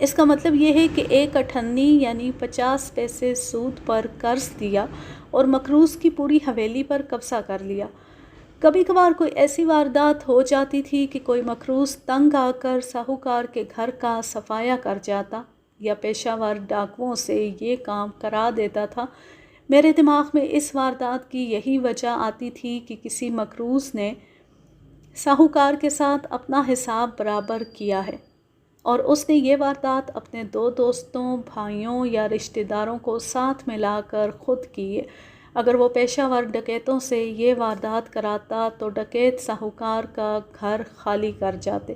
اس کا مطلب یہ ہے کہ 1 یعنی 50 پیسے سود پر قرض دیا اور مقروض کی پوری حویلی پر قبضہ کر لیا۔ کبھی کبھار کوئی ایسی واردات ہو جاتی تھی کہ کوئی مقروض تنگ آ کر ساہوکار کے گھر کا صفایا کر جاتا یا پیشہ ور ڈاکوؤں سے یہ کام کرا دیتا تھا۔ میرے دماغ میں اس واردات کی یہی وجہ آتی تھی کہ کسی مقروض نے ساہوکار کے ساتھ اپنا حساب برابر کیا ہے اور اس نے یہ واردات اپنے 2 دوستوں، بھائیوں یا رشتہ داروں کو ساتھ ملا کر خود کی ہے۔ اگر وہ پیشہ ور ڈکیتوں سے یہ واردات کراتا تو ڈکیت ساہوکار کا گھر خالی کر جاتے۔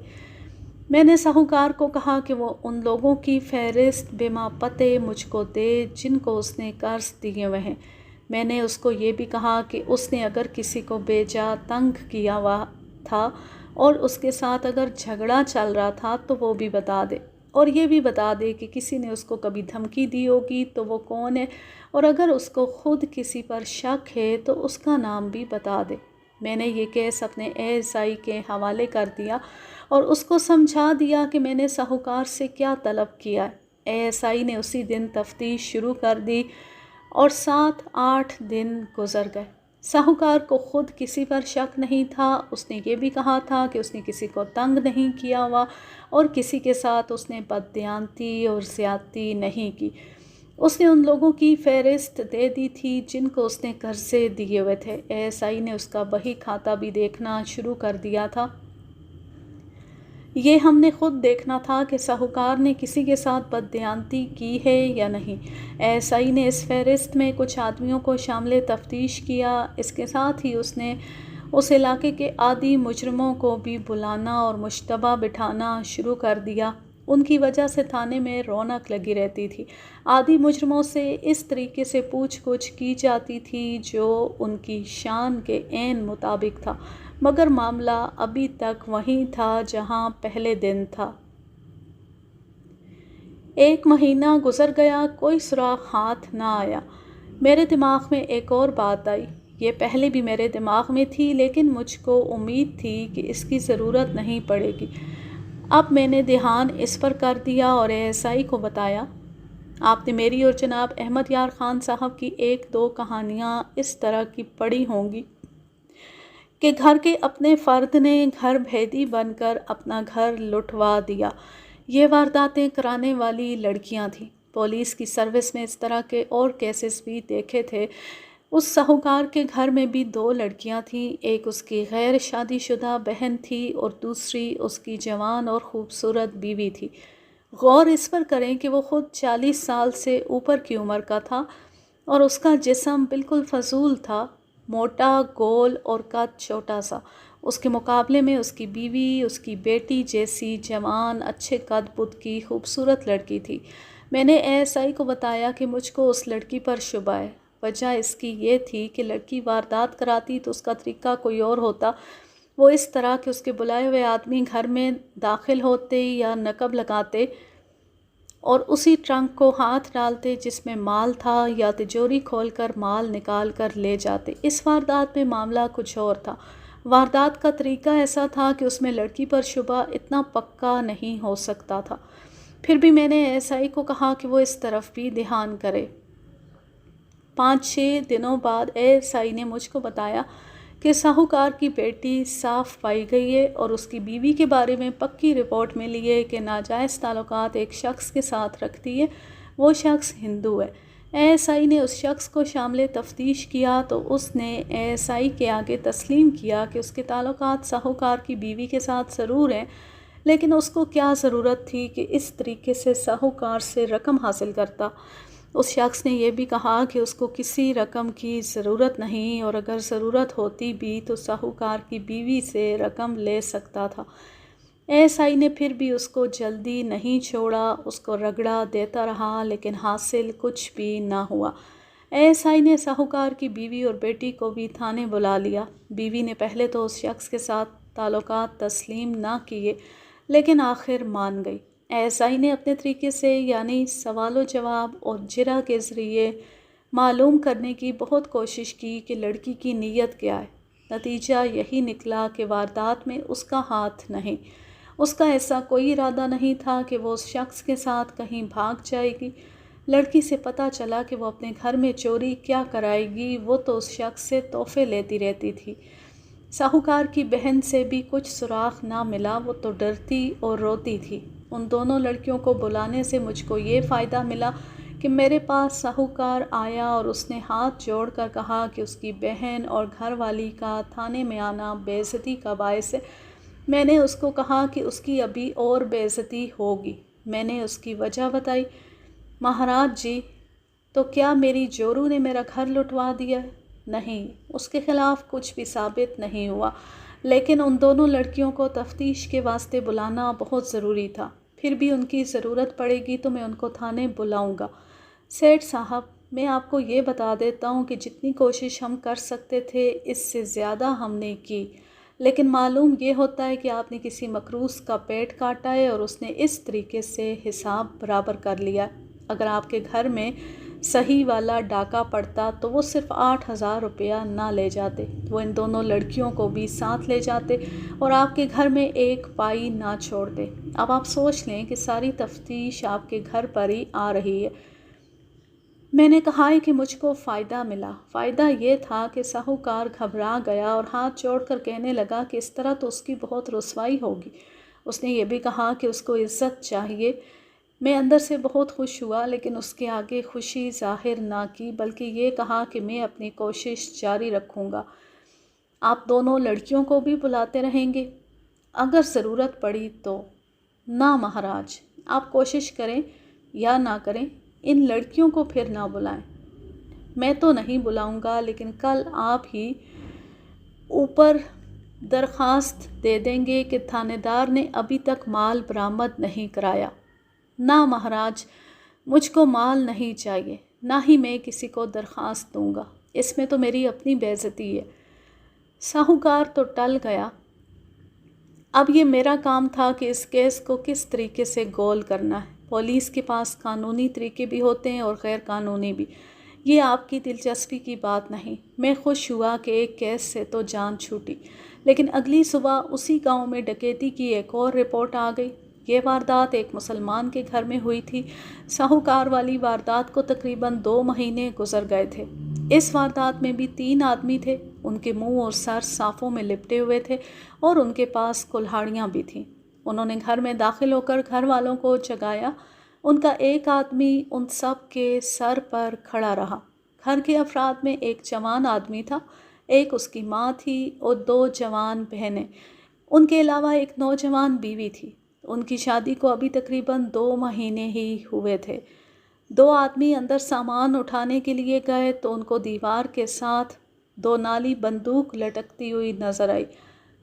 میں نے ساہوکار کو کہا کہ وہ ان لوگوں کی فہرست بما پتے مجھ کو دے جن کو اس نے قرض دیے ہوئے ہیں۔ میں نے اس کو یہ بھی کہا کہ اس نے اگر کسی کو بے جا تنگ کیا ہوا تھا اور اس کے ساتھ اگر جھگڑا چل رہا تھا تو وہ بھی بتا دے، اور یہ بھی بتا دے کہ کسی نے اس کو کبھی دھمکی دی ہوگی تو وہ کون ہے، اور اگر اس کو خود کسی پر شک ہے تو اس کا نام بھی بتا دے۔ میں نے یہ کیس اپنے ASI کے حوالے کر دیا اور اس کو سمجھا دیا کہ میں نے ساہوکار سے کیا طلب کیا ہے۔ ASI نے اسی دن تفتیش شروع کر دی اور 7-8 دن گزر گئے۔ ساہوکار کو خود کسی پر شک نہیں تھا۔ اس نے یہ بھی کہا تھا کہ اس نے کسی کو تنگ نہیں کیا ہوا اور کسی کے ساتھ اس نے بددیانتی اور زیادتی نہیں کی۔ اس نے ان لوگوں کی فہرست دے دی تھی جن کو اس نے قرضے دیے ہوئے تھے۔ ASI نے اس کا بہی کھاتہ بھی دیکھنا شروع کر دیا تھا۔ یہ ہم نے خود دیکھنا تھا کہ ساہوکار نے کسی کے ساتھ بددیانتی کی ہے یا نہیں۔ ASI نے اس فہرست میں کچھ آدمیوں کو شامل تفتیش کیا۔ اس کے ساتھ ہی اس نے اس علاقے کے عادی مجرموں کو بھی بلانا اور مشتبہ بٹھانا شروع کر دیا۔ ان کی وجہ سے تھانے میں رونق لگی رہتی تھی۔ عادی مجرموں سے اس طریقے سے پوچھ گچھ کی جاتی تھی جو ان کی شان کے عین مطابق تھا، مگر معاملہ ابھی تک وہیں تھا جہاں پہلے دن تھا۔ 1 مہینہ گزر گیا، کوئی سراغ ہاتھ نہ آیا۔ میرے دماغ میں ایک اور بات آئی۔ یہ پہلے بھی میرے دماغ میں تھی لیکن مجھ کو امید تھی کہ اس کی ضرورت نہیں پڑے گی۔ اب میں نے دھیان اس پر کر دیا اور ASI کو بتایا۔ آپ نے میری اور جناب احمد یار خان صاحب کی 1-2 کہانیاں اس طرح کی پڑھی ہوں گی کہ گھر کے اپنے فرد نے گھر بھیدی بن کر اپنا گھر لٹوا دیا۔ یہ وارداتیں کرانے والی لڑکیاں تھیں۔ پولیس کی سروس میں اس طرح کے اور کیسز بھی دیکھے تھے۔ اس ساہوکار کے گھر میں بھی 2 لڑکیاں تھیں، ایک اس کی غیر شادی شدہ بہن تھی اور دوسری اس کی جوان اور خوبصورت بیوی تھی۔ غور اس پر کریں کہ وہ خود 40 سال سے اوپر کی عمر کا تھا اور اس کا جسم بالکل فضول تھا، موٹا، گول اور قد چھوٹا سا۔ اس کے مقابلے میں اس کی بیوی اس کی بیٹی جیسی جوان، اچھے قد بد کی خوبصورت لڑکی تھی۔ میں نے ASI کو بتایا کہ مجھ کو اس لڑکی پر شبہ ہے۔ وجہ اس کی یہ تھی کہ لڑکی واردات کراتی تو اس کا طریقہ کوئی اور ہوتا۔ وہ اس طرح کہ اس کے بلائے ہوئے آدمی گھر میں داخل ہوتے یا نقب لگاتے اور اسی ٹرنک کو ہاتھ ڈالتے جس میں مال تھا یا تجوری کھول کر مال نکال کر لے جاتے۔ اس واردات میں معاملہ کچھ اور تھا۔ واردات کا طریقہ ایسا تھا کہ اس میں لڑکی پر شبہ اتنا پکا نہیں ہو سکتا تھا۔ پھر بھی میں نے ASI کو کہا کہ وہ اس طرف بھی دھیان کرے۔ 5-6 دنوں بعد ASI نے مجھ کو بتایا کہ ساہوکار کی بیٹی صاف پائی گئی ہے اور اس کی بیوی کے بارے میں پکی رپورٹ ملی ہے کہ ناجائز تعلقات ایک شخص کے ساتھ رکھتی ہے۔ وہ شخص ہندو ہے۔ ASI نے اس شخص کو شامل تفتیش کیا تو اس نے ASI کے آگے تسلیم کیا کہ اس کے تعلقات ساہوکار کی بیوی کے ساتھ ضرور ہیں، لیکن اس کو کیا ضرورت تھی کہ اس طریقے سے ساہوکار سے رقم حاصل کرتا۔ اس شخص نے یہ بھی کہا کہ اس کو کسی رقم کی ضرورت نہیں اور اگر ضرورت ہوتی بھی تو ساہوکار کی بیوی سے رقم لے سکتا تھا۔ ASI نے پھر بھی اس کو جلدی نہیں چھوڑا، اس کو رگڑا دیتا رہا لیکن حاصل کچھ بھی نہ ہوا۔ ASI نے ساہوکار کی بیوی اور بیٹی کو بھی تھانے بلا لیا۔ بیوی نے پہلے تو اس شخص کے ساتھ تعلقات تسلیم نہ کیے لیکن آخر مان گئی۔ ASI نے اپنے طریقے سے یعنی سوال و جواب اور جرح کے ذریعے معلوم کرنے کی بہت کوشش کی کہ لڑکی کی نیت کیا ہے۔ نتیجہ یہی نکلا کہ واردات میں اس کا ہاتھ نہیں۔ اس کا ایسا کوئی ارادہ نہیں تھا کہ وہ اس شخص کے ساتھ کہیں بھاگ جائے گی۔ لڑکی سے پتہ چلا کہ وہ اپنے گھر میں چوری کیا کرائے گی، وہ تو اس شخص سے تحفے لیتی رہتی تھی۔ ساہوکار کی بہن سے بھی کچھ سراغ نہ ملا، وہ تو ڈرتی اور روتی تھی۔ ان دونوں لڑکیوں کو بلانے سے مجھ کو یہ فائدہ ملا کہ میرے پاس ساہوکار آیا اور اس نے ہاتھ جوڑ کر کہا کہ اس کی بہن اور گھر والی کا تھانے میں آنا بے عزتی کا باعث ہے۔ میں نے اس کو کہا کہ اس کی ابھی اور بے عزتی ہوگی۔ میں نے اس کی وجہ بتائی۔ مہاراج جی، تو کیا میری جورو نے میرا گھر لٹوا دیا ہے؟ نہیں، اس کے خلاف کچھ بھی ثابت نہیں ہوا، لیکن ان دونوں لڑکیوں کو تفتیش کے واسطے بلانا بہت ضروری تھا۔ پھر بھی ان کی ضرورت پڑے گی تو میں ان کو تھانے بلاؤں گا۔ سیٹھ صاحب، میں آپ کو یہ بتا دیتا ہوں کہ جتنی کوشش ہم کر سکتے تھے اس سے زیادہ ہم نے کی، لیکن معلوم یہ ہوتا ہے کہ آپ نے کسی مکروس کا پیٹ کاٹا ہے اور اس نے اس طریقے سے حساب برابر کر لیا۔ اگر آپ کے گھر میں صحیح والا ڈاکہ پڑتا تو وہ صرف 8,000 روپیہ نہ لے جاتے، وہ ان دونوں لڑکیوں کو بھی ساتھ لے جاتے اور آپ کے گھر میں ایک پائی نہ چھوڑتے۔ اب آپ سوچ لیں کہ ساری تفتیش آپ کے گھر پر ہی آ رہی ہے۔ میں نے کہا ہے کہ مجھ کو فائدہ ملا۔ فائدہ یہ تھا کہ ساہوکار گھبرا گیا اور ہاتھ جوڑ کر کہنے لگا کہ اس طرح تو اس کی بہت رسوائی ہوگی۔ اس نے یہ بھی کہا کہ اس کو عزت چاہیے۔ میں اندر سے بہت خوش ہوا، لیکن اس کے آگے خوشی ظاہر نہ کی، بلکہ یہ کہا کہ میں اپنی کوشش جاری رکھوں گا۔ آپ دونوں لڑکیوں کو بھی بلاتے رہیں گے؟ اگر ضرورت پڑی تو۔ نہ مہاراج، آپ کوشش کریں یا نہ کریں، ان لڑکیوں کو پھر نہ بلائیں۔ میں تو نہیں بلاؤں گا، لیکن کل آپ ہی اوپر درخواست دے دیں گے کہ تھانے دار نے ابھی تک مال برآمد نہیں کرایا۔ نہ مہاراج، مجھ کو مال نہیں چاہیے، نہ ہی میں کسی کو درخواست دوں گا، اس میں تو میری اپنی بے عزتی ہے۔ ساہوکار تو ٹل گیا۔ اب یہ میرا کام تھا کہ اس کیس کو کس طریقے سے گول کرنا ہے۔ پولیس کے پاس قانونی طریقے بھی ہوتے ہیں اور غیر قانونی بھی۔ یہ آپ کی دلچسپی کی بات نہیں۔ میں خوش ہوا کہ ایک کیس سے تو جان چھوٹی، لیکن اگلی صبح اسی گاؤں میں ڈکیتی کی ایک اور رپورٹ آ گئی۔ یہ واردات ایک مسلمان کے گھر میں ہوئی تھی۔ ساہوکار والی واردات کو تقریباً 2 مہینے گزر گئے تھے۔ اس واردات میں بھی 3 آدمی تھے۔ ان کے منہ اور سر صافوں میں لپٹے ہوئے تھے اور ان کے پاس کلہاڑیاں بھی تھیں۔ انہوں نے گھر میں داخل ہو کر گھر والوں کو جگایا۔ ان کا ایک آدمی ان سب کے سر پر کھڑا رہا۔ گھر کے افراد میں ایک جوان آدمی تھا، ایک اس کی ماں تھی اور 2 جوان بہنیں۔ ان کے علاوہ ایک نوجوان بیوی تھی۔ ان کی شادی کو ابھی تقریباً 2 مہینے ہی ہوئے تھے۔ 2 آدمی اندر سامان اٹھانے کے لیے گئے تو ان کو دیوار کے ساتھ 2 نالی بندوق لٹکتی ہوئی نظر آئی۔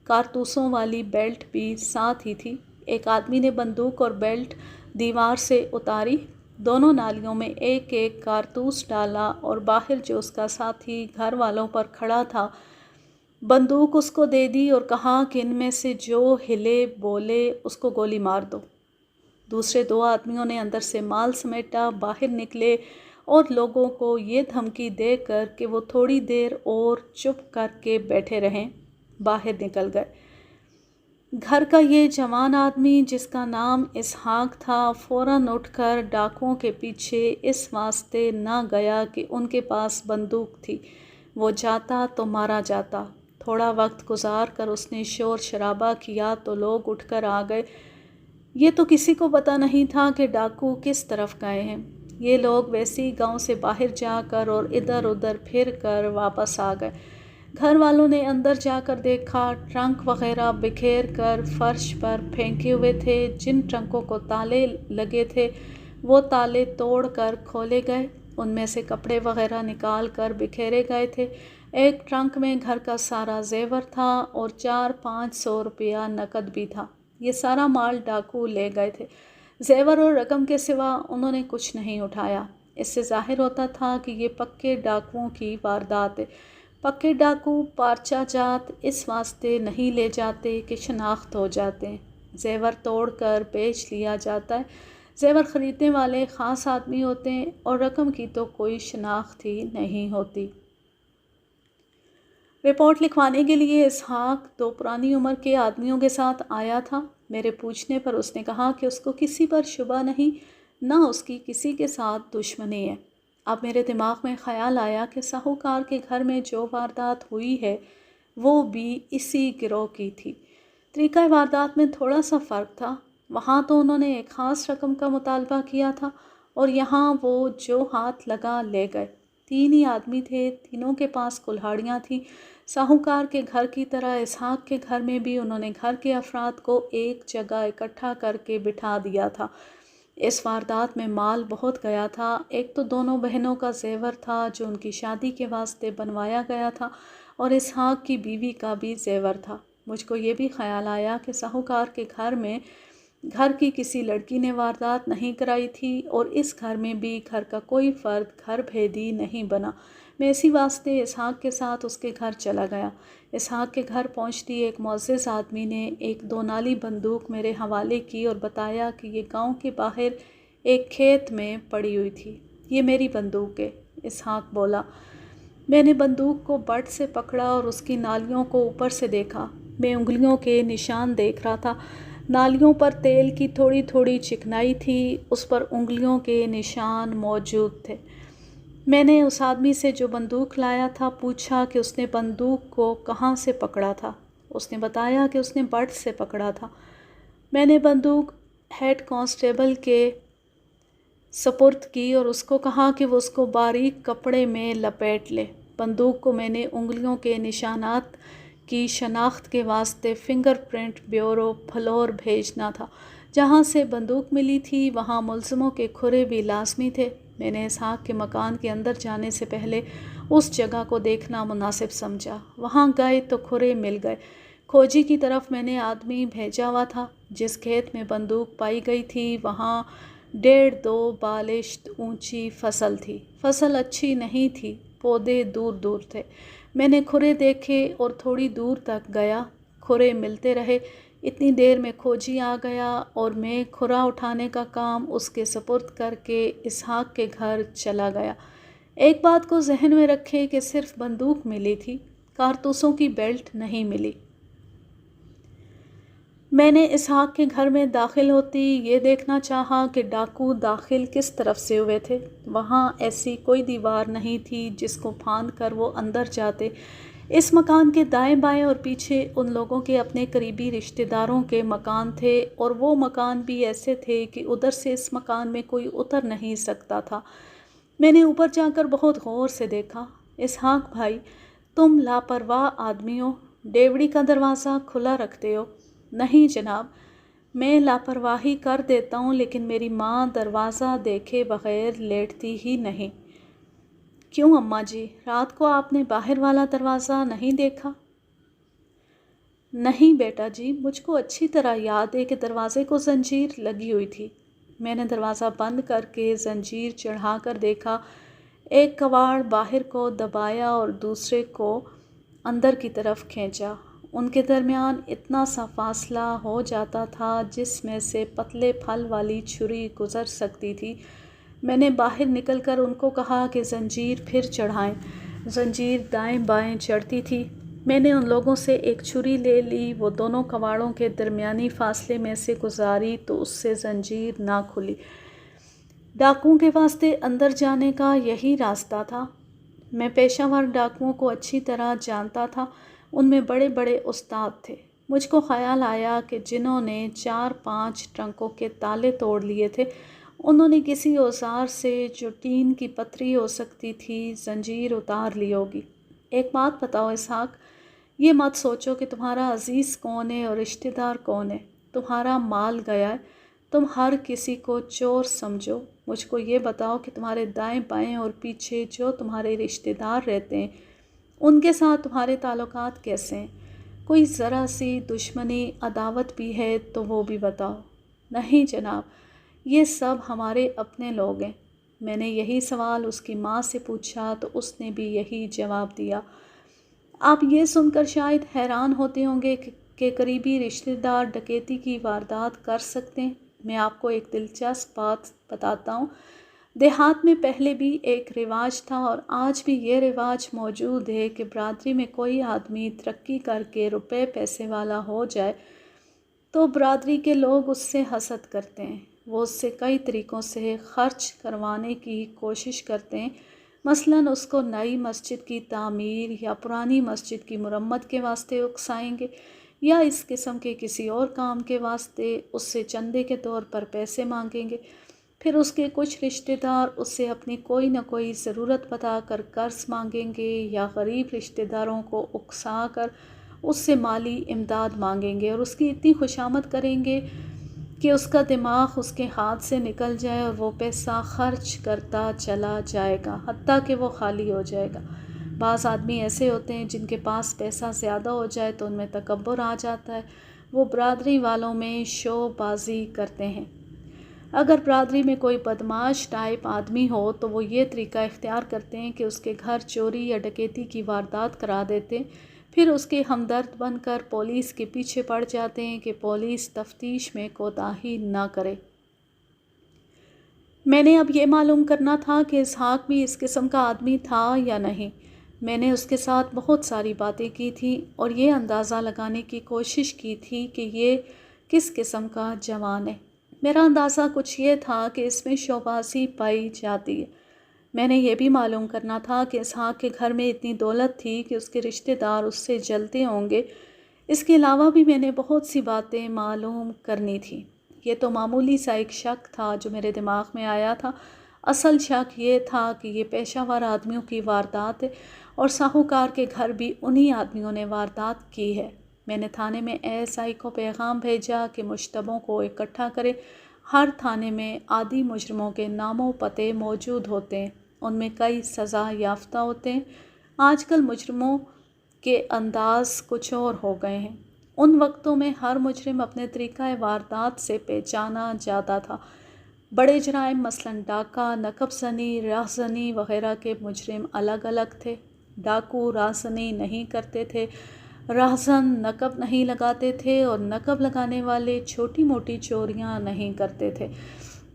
کارتوسوں والی بیلٹ بھی ساتھ ہی تھی۔ ایک آدمی نے بندوق اور بیلٹ دیوار سے اتاری، دونوں نالیوں میں ایک ایک کارتوس ڈالا اور باہر جو اس کا ساتھی گھر والوں پر کھڑا تھا، بندوق اس کو دے دی اور کہا کہ ان میں سے جو ہلے بولے اس کو گولی مار دو۔ دوسرے 2 آدمیوں نے اندر سے مال سمیٹا، باہر نکلے اور لوگوں کو یہ دھمکی دے کر کہ وہ تھوڑی دیر اور چپ کر کے بیٹھے رہیں، باہر نکل گئے۔ گھر کا یہ جوان آدمی جس کا نام اسحاق تھا فوراً اٹھ کر ڈاکوؤں کے پیچھے اس واسطے نہ گیا کہ ان کے پاس بندوق تھی، وہ جاتا تو مارا جاتا۔ تھوڑا وقت گزار کر اس نے شور شرابہ کیا تو لوگ اٹھ کر آ گئے۔ یہ تو کسی کو پتہ نہیں تھا کہ ڈاکو کس طرف گئے ہیں۔ یہ لوگ ویسے ہی گاؤں سے باہر جا کر اور ادھر ادھر پھر کر واپس آ گئے۔ گھر والوں نے اندر جا کر دیکھا، ٹرنک وغیرہ بکھیر کر فرش پر پھینکے ہوئے تھے۔ جن ٹرنکوں کو تالے لگے تھے وہ تالے توڑ کر کھولے گئے، ان میں سے کپڑے وغیرہ نکال کر بکھیرے گئے تھے۔ ایک ٹرنک میں گھر کا سارا زیور تھا اور 400-500 روپیہ نقد بھی تھا۔ یہ سارا مال ڈاکو لے گئے تھے۔ زیور اور رقم کے سوا انہوں نے کچھ نہیں اٹھایا۔ اس سے ظاہر ہوتا تھا کہ یہ پکے ڈاکوؤں کی واردات ہے۔ پکے ڈاکو پارچہ جات اس واسطے نہیں لے جاتے کہ شناخت ہو جاتے ہیں۔ زیور توڑ کر بیچ لیا جاتا ہے۔ زیور خریدنے والے خاص آدمی ہوتے ہیں اور رقم کی تو کوئی شناخت ہی نہیں ہوتی۔ رپورٹ لکھوانے کے لیے اسحاق 2 پرانی عمر کے آدمیوں کے ساتھ آیا تھا۔ میرے پوچھنے پر اس نے کہا کہ اس کو کسی پر شبہ نہیں، نہ اس کی کسی کے ساتھ دشمنی ہے۔ اب میرے دماغ میں خیال آیا کہ ساہوکار کے گھر میں جو واردات ہوئی ہے وہ بھی اسی گروہ کی تھی۔ طریقہ واردات میں تھوڑا سا فرق تھا۔ وہاں تو انہوں نے ایک خاص رقم کا مطالبہ کیا تھا اور یہاں وہ جو ہاتھ لگا لے گئے۔ 3 ہی آدمی تھے، تینوں کے پاس کلہاڑیاں تھیں۔ ساہوکار کے گھر کی طرح اسحاق کے گھر میں بھی انہوں نے گھر کے افراد کو ایک جگہ اکٹھا کر کے بٹھا دیا تھا۔ اس واردات میں مال بہت گیا تھا۔ ایک تو دونوں بہنوں کا زیور تھا جو ان کی شادی کے واسطے بنوایا گیا تھا، اور اسحاق کی بیوی کا بھی زیور تھا۔ مجھ کو یہ بھی خیال آیا کہ ساہوکار کے گھر میں گھر کی کسی لڑکی نے واردات نہیں کرائی تھی، اور اس گھر میں بھی گھر کا کوئی فرد گھر بھیدی نہیں بنا۔ میں اسی واسطے اسحاق کے ساتھ اس کے گھر چلا گیا۔ اسحاق کے گھر پہنچتی ایک معزز آدمی نے ایک 2 نالی بندوق میرے حوالے کی اور بتایا کہ یہ گاؤں کے باہر ایک کھیت میں پڑی ہوئی تھی۔ یہ میری بندوق ہے، اسحاق بولا۔ میں نے بندوق کو بٹ سے پکڑا اور اس کی نالیوں کو اوپر سے دیکھا۔ میں انگلیوں کے نشان دیکھ رہا تھا۔ نالیوں پر تیل کی تھوڑی تھوڑی چکنائی تھی، اس پر انگلیوں کے نشان موجود تھے۔ میں نے اس آدمی سے جو بندوق لایا تھا پوچھا کہ اس نے بندوق کو کہاں سے پکڑا تھا۔ اس نے بتایا کہ اس نے بٹ سے پکڑا تھا۔ میں نے بندوق ہیڈ کانسٹیبل کے سپرد کی اور اس کو کہا کہ وہ اس کو باریک کپڑے میں لپیٹ لے۔ بندوق کو میں نے انگلیوں کے نشانات کی شناخت کے واسطے فنگر پرنٹ بیورو پھلور بھیجنا تھا۔ جہاں سے بندوق ملی تھی وہاں ملزموں کے کھرے بھی لازمی تھے۔ میں نے اسحاق کے مکان کے اندر جانے سے پہلے اس جگہ کو دیکھنا مناسب سمجھا۔ وہاں گئے تو کھرے مل گئے۔ کھوجی کی طرف میں نے آدمی بھیجا ہوا تھا۔ جس کھیت میں بندوق پائی گئی تھی وہاں 1.5-2 بالشت اونچی فصل تھی۔ فصل اچھی نہیں تھی، پودے دور دور تھے۔ میں نے کھرے دیکھے اور تھوڑی دور تک گیا۔ کھرے ملتے رہے۔ اتنی دیر میں کھوجی آ گیا اور میں کھرا اٹھانے کا کام اس کے سپرد کر کے اسحاق کے گھر چلا گیا۔ ایک بات کو ذہن میں رکھیں کہ صرف بندوق ملی تھی، کارتوسوں کی بیلٹ نہیں ملی۔ میں نے اسحاق کے گھر میں داخل ہوتی یہ دیکھنا چاہا کہ ڈاکو داخل کس طرف سے ہوئے تھے۔ وہاں ایسی کوئی دیوار نہیں تھی جس کو پھاند کر وہ اندر جاتے۔ اس مکان کے دائیں بائیں اور پیچھے ان لوگوں کے اپنے قریبی رشتہ داروں کے مکان تھے، اور وہ مکان بھی ایسے تھے کہ ادھر سے اس مکان میں کوئی اتر نہیں سکتا تھا۔ میں نے اوپر جا کر بہت غور سے دیکھا۔ اسحاق بھائی، تم لاپرواہ آدمی ہو، ڈیوڑی کا دروازہ کھلا رکھتے ہو۔ نہیں جناب، میں لاپرواہی کر دیتا ہوں، لیکن میری ماں دروازہ دیکھے بغیر لیٹتی ہی نہیں۔ کیوں اماں جی، رات کو آپ نے باہر والا دروازہ نہیں دیکھا؟ نہیں بیٹا جی، مجھ کو اچھی طرح یاد ہے کہ دروازے کو زنجیر لگی ہوئی تھی۔ میں نے دروازہ بند کر کے زنجیر چڑھا کر دیکھا۔ ایک کواڑ باہر کو دبایا اور دوسرے کو اندر کی طرف کھینچا۔ ان کے درمیان اتنا سا فاصلہ ہو جاتا تھا جس میں سے پتلے پھل والی چھری گزر سکتی تھی۔ میں نے باہر نکل کر ان کو کہا کہ زنجیر پھر چڑھائیں۔ زنجیر دائیں بائیں چڑھتی تھی۔ میں نے ان لوگوں سے ایک چھری لے لی، وہ دونوں کواڑوں کے درمیانی فاصلے میں سے گزاری تو اس سے زنجیر نہ کھلی۔ ڈاکوؤں کے واسطے اندر جانے کا یہی راستہ تھا۔ میں پیشہ ور ڈاکوؤں کو اچھی طرح جانتا تھا، ان میں بڑے بڑے استاد تھے۔ مجھ کو خیال آیا کہ جنہوں نے 4-5 ٹرنکوں کے تالے توڑ لیے تھے، انہوں نے کسی اوزار سے جو ٹین کی پتری ہو سکتی تھی زنجیر اتار لی ہوگی۔ ایک بات بتاؤ اسحاق، یہ مت سوچو کہ تمہارا عزیز کون ہے اور رشتہ دار کون ہے۔ تمہارا مال گیا ہے، تم ہر کسی کو چور سمجھو۔ مجھ کو یہ بتاؤ کہ تمہارے دائیں بائیں اور پیچھے جو تمہارے رشتہ دار رہتے ہیں ان کے ساتھ تمہارے تعلقات کیسے ہیں؟ کوئی ذرا سی دشمنی عداوت بھی ہے تو وہ بھی بتاؤ۔ نہیں جناب، یہ سب ہمارے اپنے لوگ ہیں۔ میں نے یہی سوال اس کی ماں سے پوچھا تو اس نے بھی یہی جواب دیا۔ آپ یہ سن کر شاید حیران ہوتے ہوں گے کہ قریبی رشتہ دار ڈکیتی کی واردات کر سکتے ہیں۔ میں آپ کو ایک دلچسپ بات بتاتا ہوں۔ دیہات میں پہلے بھی ایک رواج تھا اور آج بھی یہ رواج موجود ہے کہ برادری میں کوئی آدمی ترقی کر کے روپے پیسے والا ہو جائے تو برادری کے لوگ اس سے حسد کرتے ہیں، وہ اس سے کئی طریقوں سے خرچ کروانے کی کوشش کرتے ہیں، مثلاً اس کو نئی مسجد کی تعمیر یا پرانی مسجد کی مرمت کے واسطے اکسائیں گے، یا اس قسم کے کسی اور کام کے واسطے اس سے چندے کے طور پر پیسے مانگیں گے۔ پھر اس کے کچھ رشتہ دار اس سے اپنی کوئی نہ کوئی ضرورت بتا کر قرض مانگیں گے، یا غریب رشتہ داروں کو اکسا کر اس سے مالی امداد مانگیں گے اور اس کی اتنی خوشامد کریں گے کہ اس کا دماغ اس کے ہاتھ سے نکل جائے اور وہ پیسہ خرچ کرتا چلا جائے گا، حتیٰ کہ وہ خالی ہو جائے گا۔ بعض آدمی ایسے ہوتے ہیں جن کے پاس پیسہ زیادہ ہو جائے تو ان میں تکبر آ جاتا ہے، وہ برادری والوں میں شو بازی کرتے ہیں۔ اگر برادری میں کوئی بدماش ٹائپ آدمی ہو تو وہ یہ طریقہ اختیار کرتے ہیں کہ اس کے گھر چوری یا ڈکیتی کی واردات کرا دیتے ہیں، پھر اس کے ہمدرد بن کر پولیس کے پیچھے پڑ جاتے ہیں کہ پولیس تفتیش میں کوتاہی نہ کرے۔ میں نے اب یہ معلوم کرنا تھا کہ اسحاق بھی اس قسم کا آدمی تھا یا نہیں۔ میں نے اس کے ساتھ بہت ساری باتیں کی تھیں اور یہ اندازہ لگانے کی کوشش کی تھی کہ یہ کس قسم کا جوان ہے۔ میرا اندازہ کچھ یہ تھا کہ اس میں شوبازی پائی جاتی ہے۔ میں نے یہ بھی معلوم کرنا تھا کہ اسحاق کے گھر میں اتنی دولت تھی کہ اس کے رشتہ دار اس سے جلتے ہوں گے۔ اس کے علاوہ بھی میں نے بہت سی باتیں معلوم کرنی تھیں۔ یہ تو معمولی سا ایک شک تھا جو میرے دماغ میں آیا تھا۔ اصل شک یہ تھا کہ یہ پیشہ ور آدمیوں کی واردات ہے اور ساہوکار کے گھر بھی انہی آدمیوں نے واردات کی ہے۔ میں نے تھانے میں ASI کو پیغام بھیجا کہ مشتبہوں کو اکٹھا کرے۔ ہر تھانے میں عادی مجرموں کے نام و پتے موجود ہوتے ہیں، ان میں کئی سزا یافتہ ہوتے ہیں۔ آج کل مجرموں کے انداز کچھ اور ہو گئے ہیں۔ ان وقتوں میں ہر مجرم اپنے طریقہ واردات سے پہچانا جاتا تھا۔ بڑے جرائم مثلاً ڈاکہ، نقب زنی، راہ زنی وغیرہ کے مجرم الگ الگ تھے۔ ڈاکو راہ زنی نہیں کرتے تھے، راہزن نقب نہیں لگاتے تھے اور نقب لگانے والے چھوٹی موٹی چوریاں نہیں کرتے تھے۔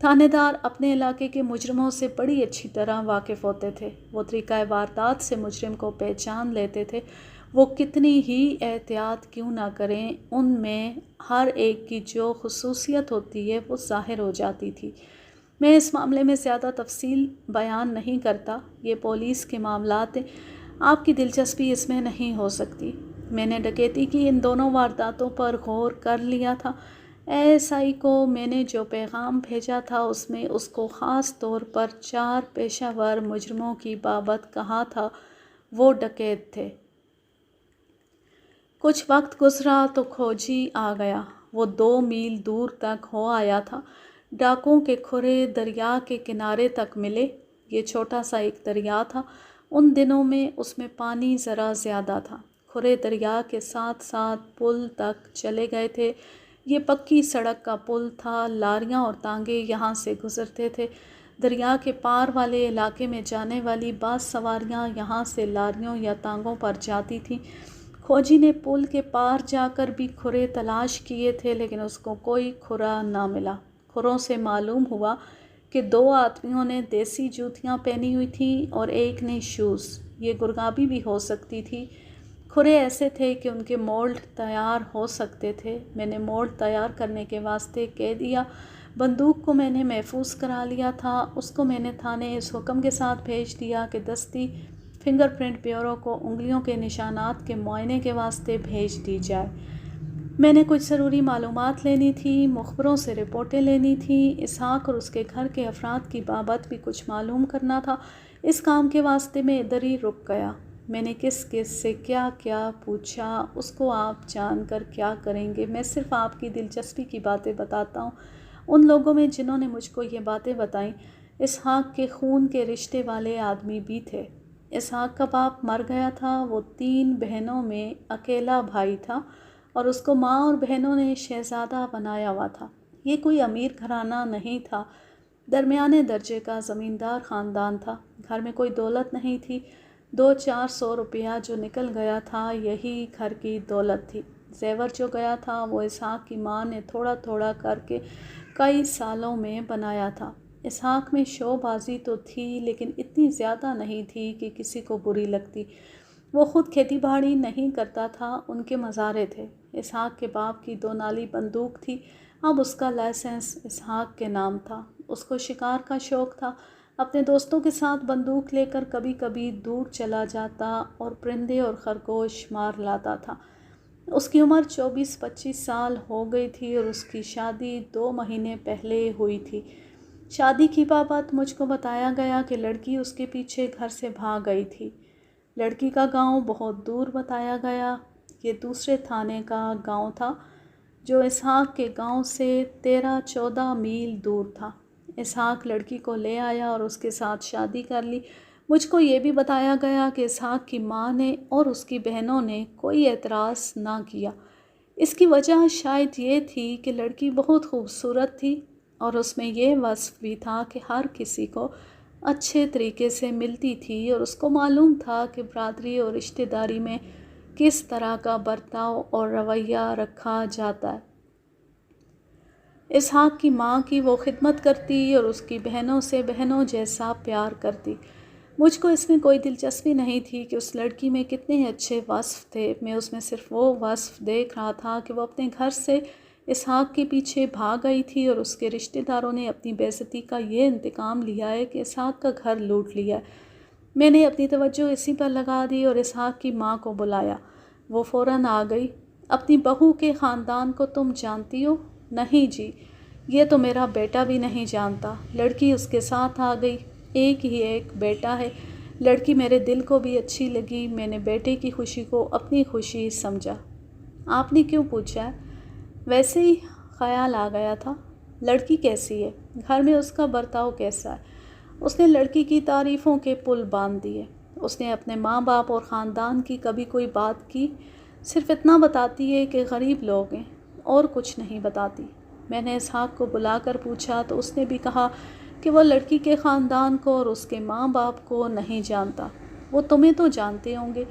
تھانے دار اپنے علاقے کے مجرموں سے بڑی اچھی طرح واقف ہوتے تھے، وہ طریقہ واردات سے مجرم کو پہچان لیتے تھے۔ وہ کتنی ہی احتیاط کیوں نہ کریں، ان میں ہر ایک کی جو خصوصیت ہوتی ہے وہ ظاہر ہو جاتی تھی۔ میں اس معاملے میں زیادہ تفصیل بیان نہیں کرتا، یہ پولیس کے معاملات ہیں، آپ کی دلچسپی اس میں نہیں ہو سکتی۔ میں نے ڈکیتی کی ان دونوں وارداتوں پر غور کر لیا تھا۔ ASI کو میں نے جو پیغام بھیجا تھا اس میں اس کو خاص طور پر 4 پیشہ ور مجرموں کی بابت کہا تھا، وہ ڈکیت تھے۔ کچھ وقت گزرا تو کھوجی آ گیا، وہ 2 میل دور تک ہو آیا تھا۔ ڈاکوں کے کھرے دریا کے کنارے تک ملے۔ یہ چھوٹا سا ایک دریا تھا، ان دنوں میں اس میں پانی ذرا زیادہ تھا۔ کھرے دریا کے ساتھ ساتھ پل تک چلے گئے تھے۔ یہ پکی سڑک کا پل تھا، لاریاں اور تانگے یہاں سے گزرتے تھے۔ دریا کے پار والے علاقے میں جانے والی بعض سواریاں یہاں سے لاریوں یا تانگوں پر جاتی تھیں۔ کھوجی نے پل کے پار جا کر بھی کھرے تلاش کیے تھے لیکن اس کو کوئی کھرا نہ ملا۔ کھروں سے معلوم ہوا کہ 2 آدمیوں نے دیسی جوتیاں پہنی ہوئی تھیں اور ایک نے شوز، یہ گرگابی بھی ہو سکتی تھی۔ کھرے ایسے تھے کہ ان کے مولڈ تیار ہو سکتے تھے۔ میں نے مولڈ تیار کرنے کے واسطے کہہ دیا۔ بندوق کو میں نے محفوظ کرا لیا تھا، اس کو میں نے تھانے اس حکم کے ساتھ بھیج دیا کہ دستی فنگر پرنٹ بیورو کو انگلیوں کے نشانات کے معائنے کے واسطے بھیج دی جائے۔ میں نے کچھ ضروری معلومات لینی تھی، مخبروں سے رپورٹیں لینی تھیں، اسحاق اور اس کے گھر کے افراد کی بابت بھی کچھ معلوم کرنا تھا۔ اس کام کے واسطے میں ادھر ہی رک گیا۔ میں نے کس سے کیا کیا پوچھا، اس کو آپ جان کر کیا کریں گے؟ میں صرف آپ کی دلچسپی کی باتیں بتاتا ہوں۔ ان لوگوں میں جنہوں نے مجھ کو یہ باتیں بتائیں، اسحاق کے خون کے رشتے والے آدمی بھی تھے۔ اسحاق کا باپ مر گیا تھا، وہ 3 بہنوں میں اکیلا بھائی تھا اور اس کو ماں اور بہنوں نے شہزادہ بنایا ہوا تھا۔ یہ کوئی امیر گھرانہ نہیں تھا، درمیانے درجے کا زمیندار خاندان تھا۔ گھر میں کوئی دولت نہیں تھی، 200-400 روپیہ جو نکل گیا تھا یہی گھر کی دولت تھی۔ زیور جو گیا تھا وہ اسحاق کی ماں نے تھوڑا تھوڑا کر کے کئی سالوں میں بنایا تھا۔ اسحاق میں شو بازی تو تھی لیکن اتنی زیادہ نہیں تھی کہ کسی کو بری لگتی۔ وہ خود کھیتی باڑی نہیں کرتا تھا، ان کے مزارع تھے۔ اسحاق کے باپ کی 2 نالی بندوق تھی، اب اس کا لائسنس اسحاق کے نام تھا۔ اس کو شکار کا شوق تھا، اپنے دوستوں کے ساتھ بندوق لے کر کبھی کبھی دور چلا جاتا اور پرندے اور خرگوش مار لاتا تھا۔ اس کی عمر 24-25 سال ہو گئی تھی اور اس کی شادی 2 مہینے پہلے ہوئی تھی۔ شادی کی بابت مجھ کو بتایا گیا کہ لڑکی اس کے پیچھے گھر سے بھاگ گئی تھی۔ لڑکی کا گاؤں بہت دور بتایا گیا، یہ دوسرے تھانے کا گاؤں تھا جو اسحاق کے گاؤں سے 13-14 میل دور تھا۔ اسحاق لڑکی کو لے آیا اور اس کے ساتھ شادی کر لی۔ مجھ کو یہ بھی بتایا گیا کہ اسحاق کی ماں نے اور اس کی بہنوں نے کوئی اعتراض نہ کیا۔ اس کی وجہ شاید یہ تھی کہ لڑکی بہت خوبصورت تھی اور اس میں یہ وصف بھی تھا کہ ہر کسی کو اچھے طریقے سے ملتی تھی اور اس کو معلوم تھا کہ برادری اور رشتہ داری میں کس طرح کا برتاؤ اور رویہ رکھا جاتا ہے۔ اسحاق کی ماں کی وہ خدمت کرتی اور اس کی بہنوں سے بہنوں جیسا پیار کرتی۔ مجھ کو اس میں کوئی دلچسپی نہیں تھی کہ اس لڑکی میں کتنے اچھے وصف تھے، میں اس میں صرف وہ وصف دیکھ رہا تھا کہ وہ اپنے گھر سے اسحاق کے پیچھے بھاگ گئی تھی اور اس کے رشتہ داروں نے اپنی بے عزتی کا یہ انتقام لیا ہے کہ اسحاق کا گھر لوٹ لیا ہے۔ میں نے اپنی توجہ اسی پر لگا دی اور اسحاق کی ماں کو بلایا، وہ فوراً آ گئی۔ اپنی بہو کے خاندان کو تم جانتی ہو؟ نہیں جی، یہ تو میرا بیٹا بھی نہیں جانتا۔ لڑکی اس کے ساتھ آ گئی، ایک بیٹا ہے۔ لڑکی میرے دل کو بھی اچھی لگی، میں نے بیٹے کی خوشی کو اپنی خوشی سمجھا۔ آپ نے کیوں پوچھا ہے؟ ویسے ہی خیال آ گیا تھا۔ لڑکی کیسی ہے؟ گھر میں اس کا برتاؤ کیسا ہے؟ اس نے لڑکی کی تعریفوں کے پل باندھ دیے۔ اس نے اپنے ماں باپ اور خاندان کی کبھی کوئی بات کی، صرف اتنا بتاتی ہے کہ غریب لوگ ہیں، اور کچھ نہیں بتاتی۔ میں نے اسحاق کو بلا کر پوچھا تو اس نے بھی کہا کہ وہ لڑکی کے خاندان کو اور اس کے ماں باپ کو نہیں جانتا۔ وہ تمہیں تو جانتے ہوں گے،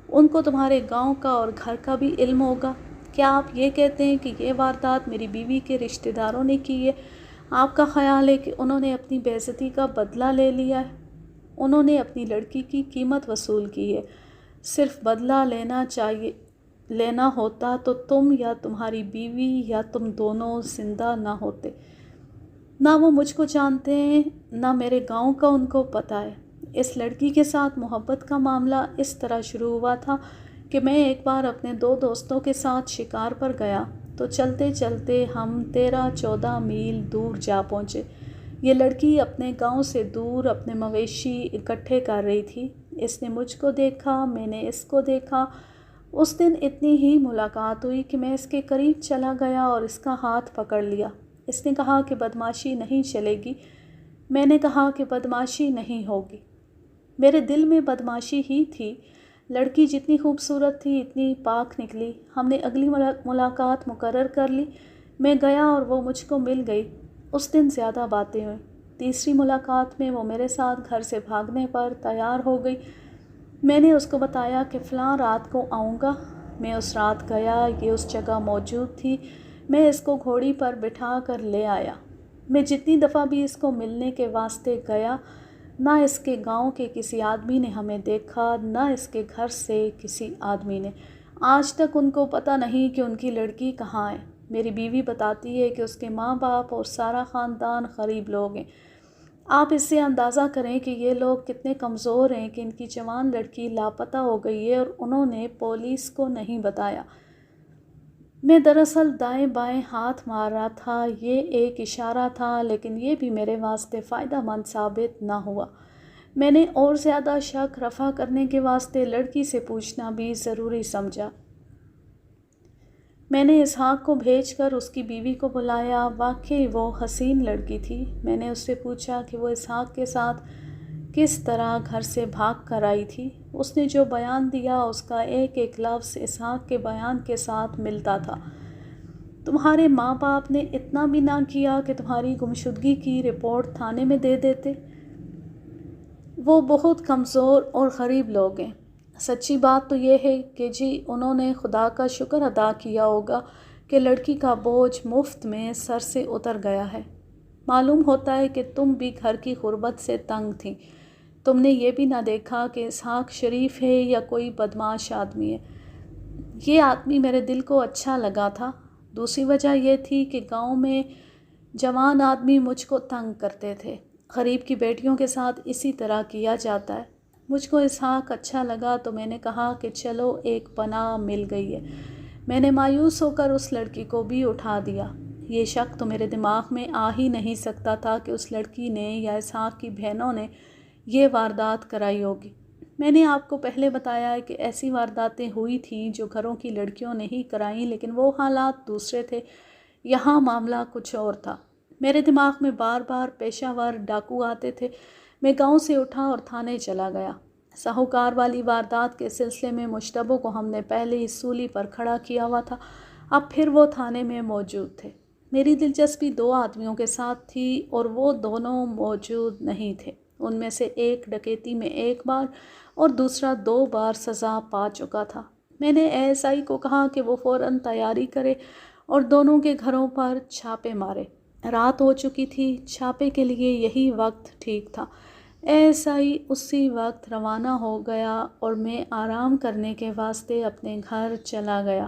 ان کو تمہارے گاؤں کا اور گھر کا بھی علم ہوگا۔ کیا آپ یہ کہتے ہیں کہ یہ واردات میری بیوی کے رشتہ داروں نے کی ہے؟ آپ کا خیال ہے کہ انہوں نے اپنی بے عزتی کا بدلہ لے لیا ہے؟ انہوں نے اپنی لڑکی کی قیمت وصول کی ہے۔ صرف بدلہ لینا ہوتا تو تم یا تمہاری بیوی یا تم دونوں زندہ نہ ہوتے۔ نہ وہ مجھ کو جانتے ہیں، نہ میرے گاؤں کا ان کو پتہ ہے۔ اس لڑکی کے ساتھ محبت کا معاملہ اس طرح شروع ہوا تھا کہ میں ایک بار اپنے 2 دوستوں کے ساتھ شکار پر گیا تو چلتے چلتے ہم 13-14 میل دور جا پہنچے۔ یہ لڑکی اپنے گاؤں سے دور اپنے مویشی اکٹھے کر رہی تھی۔ اس نے مجھ کو دیکھا، میں نے اس کو دیکھا۔ اس دن اتنی ہی ملاقات ہوئی کہ میں اس کے قریب چلا گیا اور اس کا ہاتھ پکڑ لیا۔ اس نے کہا کہ بدمعاشی نہیں چلے گی۔ میں نے کہا کہ بدمعاشی نہیں ہوگی۔ میرے دل میں بدمعاشی ہی تھی۔ لڑکی جتنی خوبصورت تھی اتنی پاک نکلی۔ ہم نے اگلی ملاقات مقرر کر لی۔ میں گیا اور وہ مجھ کو مل گئی۔ اس دن زیادہ باتیں ہوئیں۔ تیسری ملاقات میں وہ میرے ساتھ گھر سے بھاگنے پر تیار ہو گئی۔ میں نے اس کو بتایا کہ فلاں رات کو آؤں گا۔ میں اس رات گیا، یہ اس جگہ موجود تھی۔ میں اس کو گھوڑی پر بٹھا کر لے آیا۔ میں جتنی دفعہ بھی اس کو ملنے کے واسطے گیا، نہ اس کے گاؤں کے کسی آدمی نے ہمیں دیکھا، نہ اس کے گھر سے کسی آدمی نے۔ آج تک ان کو پتہ نہیں کہ ان کی لڑکی کہاں ہے۔ میری بیوی بتاتی ہے کہ اس کے ماں باپ اور سارا خاندان غریب لوگ ہیں۔ آپ اس سے اندازہ کریں کہ یہ لوگ کتنے کمزور ہیں کہ ان کی جوان لڑکی لاپتہ ہو گئی ہے اور انہوں نے پولیس کو نہیں بتایا۔ میں دراصل دائیں بائیں ہاتھ مار رہا تھا، یہ ایک اشارہ تھا، لیکن یہ بھی میرے واسطے فائدہ مند ثابت نہ ہوا۔ میں نے اور زیادہ شک رفع کرنے کے واسطے لڑکی سے پوچھنا بھی ضروری سمجھا۔ میں نے اسحاق کو بھیج کر اس کی بیوی کو بلایا۔ واقعی وہ حسین لڑکی تھی۔ میں نے اس سے پوچھا کہ وہ اسحاق کے ساتھ کس طرح گھر سے بھاگ کر آئی تھی۔ اس نے جو بیان دیا اس کا ایک ایک لفظ اسحاق کے بیان کے ساتھ ملتا تھا۔ تمہارے ماں باپ نے اتنا بھی نہ کیا کہ تمہاری گمشدگی کی رپورٹ تھانے میں دے دیتے؟ وہ بہت کمزور اور غریب لوگ ہیں۔ سچی بات تو یہ ہے کہ جی انہوں نے خدا کا شکر ادا کیا ہوگا کہ لڑکی کا بوجھ مفت میں سر سے اتر گیا ہے۔ معلوم ہوتا ہے کہ تم بھی گھر کی غربت سے تنگ تھیں۔ تم نے یہ بھی نہ دیکھا کہ اسحاق شریف ہے یا کوئی بدمعاش آدمی ہے۔ یہ آدمی میرے دل کو اچھا لگا تھا۔ دوسری وجہ یہ تھی کہ گاؤں میں جوان آدمی مجھ کو تنگ کرتے تھے۔ غریب کی بیٹیوں کے ساتھ اسی طرح کیا جاتا ہے۔ مجھ کو اسحاق اچھا لگا تو میں نے کہا کہ چلو ایک پناہ مل گئی ہے۔ میں نے مایوس ہو کر اس لڑکی کو بھی اٹھا دیا۔ یہ شک تو میرے دماغ میں آ ہی نہیں سکتا تھا کہ اس لڑکی نے یا اسحاق کی بہنوں نے یہ واردات کرائی ہوگی۔ میں نے آپ کو پہلے بتایا ہے کہ ایسی وارداتیں ہوئی تھیں جو گھروں کی لڑکیوں نے ہی کرائیں، لیکن وہ حالات دوسرے تھے۔ یہاں معاملہ کچھ اور تھا۔ میرے دماغ میں بار بار پیشہ ور ڈاکو آتے تھے۔ میں گاؤں سے اٹھا اور تھانے چلا گیا۔ ساہوکار والی واردات کے سلسلے میں مشتبہ کو ہم نے پہلے ہی سولی پر کھڑا کیا ہوا تھا، اب پھر وہ تھانے میں موجود تھے۔ میری دلچسپی 2 آدمیوں کے ساتھ تھی اور وہ دونوں موجود نہیں تھے۔ ان میں سے ایک ڈکیتی میں 1 بار اور دوسرا 2 بار سزا پا چکا تھا۔ میں نے ASI کو کہا کہ وہ فوراً تیاری کرے اور دونوں کے گھروں پر چھاپے مارے۔ رات ہو چکی تھی، چھاپے کے لیے یہی وقت ٹھیک تھا۔ ASI اسی وقت روانہ ہو گیا اور میں آرام کرنے کے واسطے اپنے گھر چلا گیا۔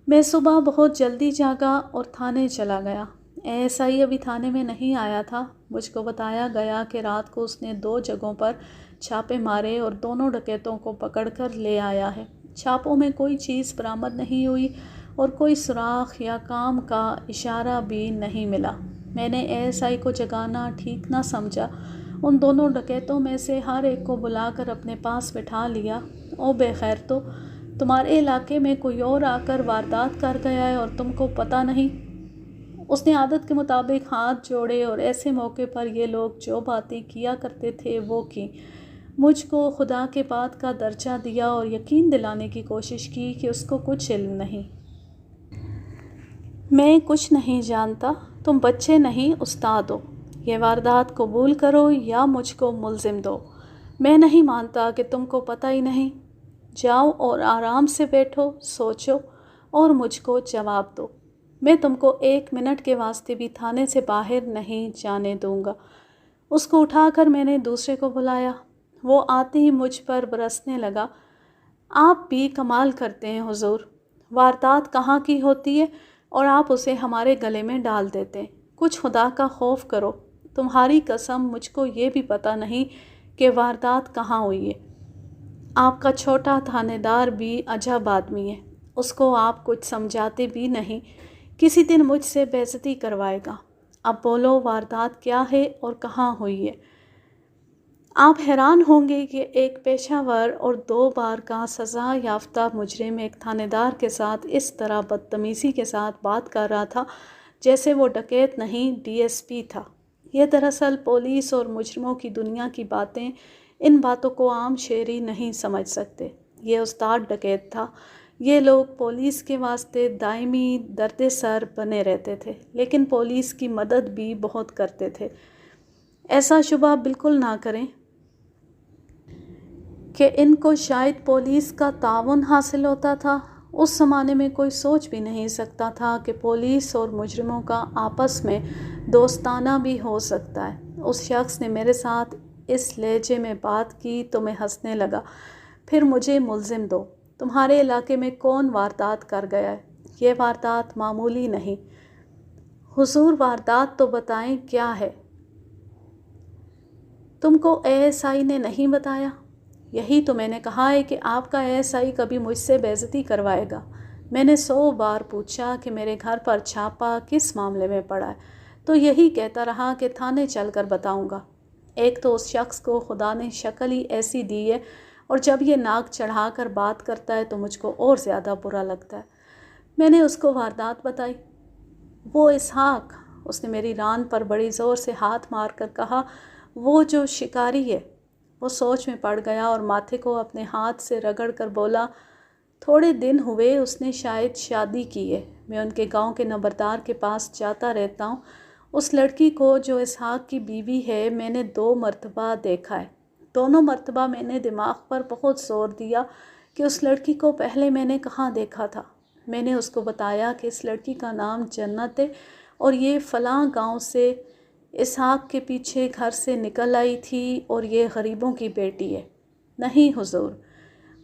میں صبح بہت جلدی جاگا اور تھانے چلا گیا۔ ASI ابھی تھانے میں نہیں آیا تھا۔ مجھ کو بتایا گیا کہ رات کو اس نے 2 جگہوں پر چھاپے مارے اور دونوں ڈکیتوں کو پکڑ کر لے آیا ہے۔ چھاپوں میں کوئی چیز برآمد نہیں ہوئی اور کوئی سراغ یا کام کا اشارہ بھی نہیں ملا۔ میں نے ASI کو جگانا ٹھیک نہ سمجھا۔ ان دونوں ڈکیتوں میں سے ہر ایک کو بلا کر اپنے پاس بٹھا لیا۔ او بے خیر، تو تمہارے علاقے میں کوئی اور آ کر واردات کر گیا ہے اور تم کو پتہ نہیں؟ اس نے عادت کے مطابق ہاتھ جوڑے اور ایسے موقع پر یہ لوگ جو باتیں کیا کرتے تھے وہ کیں۔ مجھ کو خدا کے بات کا درجہ دیا اور یقین دلانے کی کوشش کی کہ اس کو کچھ علم نہیں۔ میں کچھ نہیں جانتا، تم بچے نہیں استاد ہو۔ یہ واردات قبول کرو یا مجھ کو ملزم دو۔ میں نہیں مانتا کہ تم کو پتہ ہی نہیں۔ جاؤ اور آرام سے بیٹھو، سوچو اور مجھ کو جواب دو۔ میں تم کو 1 منٹ کے واسطے بھی تھانے سے باہر نہیں جانے دوں گا۔ اس کو اٹھا کر میں نے دوسرے کو بلایا۔ وہ آتے ہی مجھ پر برسنے لگا۔ آپ بھی کمال کرتے ہیں حضور، واردات کہاں کی ہوتی ہے اور آپ اسے ہمارے گلے میں ڈال دیتے ہیں۔ کچھ خدا کا خوف کرو۔ تمہاری قسم مجھ کو یہ بھی پتہ نہیں کہ واردات کہاں ہوئی ہے۔ آپ کا چھوٹا تھانے دار بھی عجب آدمی ہے، اس کو آپ کچھ سمجھاتے بھی نہیں، کسی دن مجھ سے بے عزتی کروائے گا۔ اب بولو واردات کیا ہے اور کہاں ہوئی ہے؟ آپ حیران ہوں گے کہ ایک پیشہ ور اور 2 بار کا سزا یافتہ مجرم ایک تھانے دار کے ساتھ اس طرح بدتمیزی کے ساتھ بات کر رہا تھا جیسے وہ ڈکیت نہیں DSP تھا۔ یہ دراصل پولیس اور مجرموں کی دنیا کی باتیں، ان باتوں کو عام شہری نہیں سمجھ سکتے۔ یہ استاد ڈکیت تھا۔ یہ لوگ پولیس کے واسطے دائمی درد سر بنے رہتے تھے، لیکن پولیس کی مدد بھی بہت کرتے تھے۔ ایسا شبہ بالکل نہ کریں کہ ان کو شاید پولیس کا تعاون حاصل ہوتا تھا۔ اس زمانے میں کوئی سوچ بھی نہیں سکتا تھا کہ پولیس اور مجرموں کا آپس میں دوستانہ بھی ہو سکتا ہے۔ اس شخص نے میرے ساتھ اس لہجے میں بات کی تو میں ہنسنے لگا۔ پھر مجھے ملزم دو۔ تمہارے علاقے میں کون واردات کر گیا ہے؟ یہ واردات معمولی نہیں۔ حضور واردات تو بتائیں کیا ہے؟ تم کو ASI نے نہیں بتایا؟ یہی تو میں نے کہا ہے کہ آپ کا ASI کبھی مجھ سے بے عزتی کروائے گا۔ میں نے 100 بار پوچھا کہ میرے گھر پر چھاپا کس معاملے میں پڑا ہے، تو یہی کہتا رہا کہ تھانے چل کر بتاؤں گا۔ ایک تو اس شخص کو خدا نے شکل ہی ایسی دی ہے، اور جب یہ ناک چڑھا کر بات کرتا ہے تو مجھ کو اور زیادہ برا لگتا ہے۔ میں نے اس کو واردات بتائی۔ وہ اسحاق، اس نے میری ران پر بڑی زور سے ہاتھ مار کر کہا، وہ جو شکاری ہے۔ وہ سوچ میں پڑ گیا اور ماتھے کو اپنے ہاتھ سے رگڑ کر بولا، تھوڑے دن ہوئے اس نے شاید شادی کی ہے۔ میں ان کے گاؤں کے نمبردار کے پاس جاتا رہتا ہوں۔ اس لڑکی کو جو اسحاق کی بیوی ہے میں نے 2 مرتبہ دیکھا ہے۔ دونوں مرتبہ میں نے دماغ پر بہت زور دیا کہ اس لڑکی کو پہلے میں نے کہاں دیکھا تھا۔ میں نے اس کو بتایا کہ اس لڑکی کا نام جنت ہے اور یہ فلاں گاؤں سے اسحاق کے پیچھے گھر سے نکل آئی تھی اور یہ غریبوں کی بیٹی ہے۔ نہیں حضور،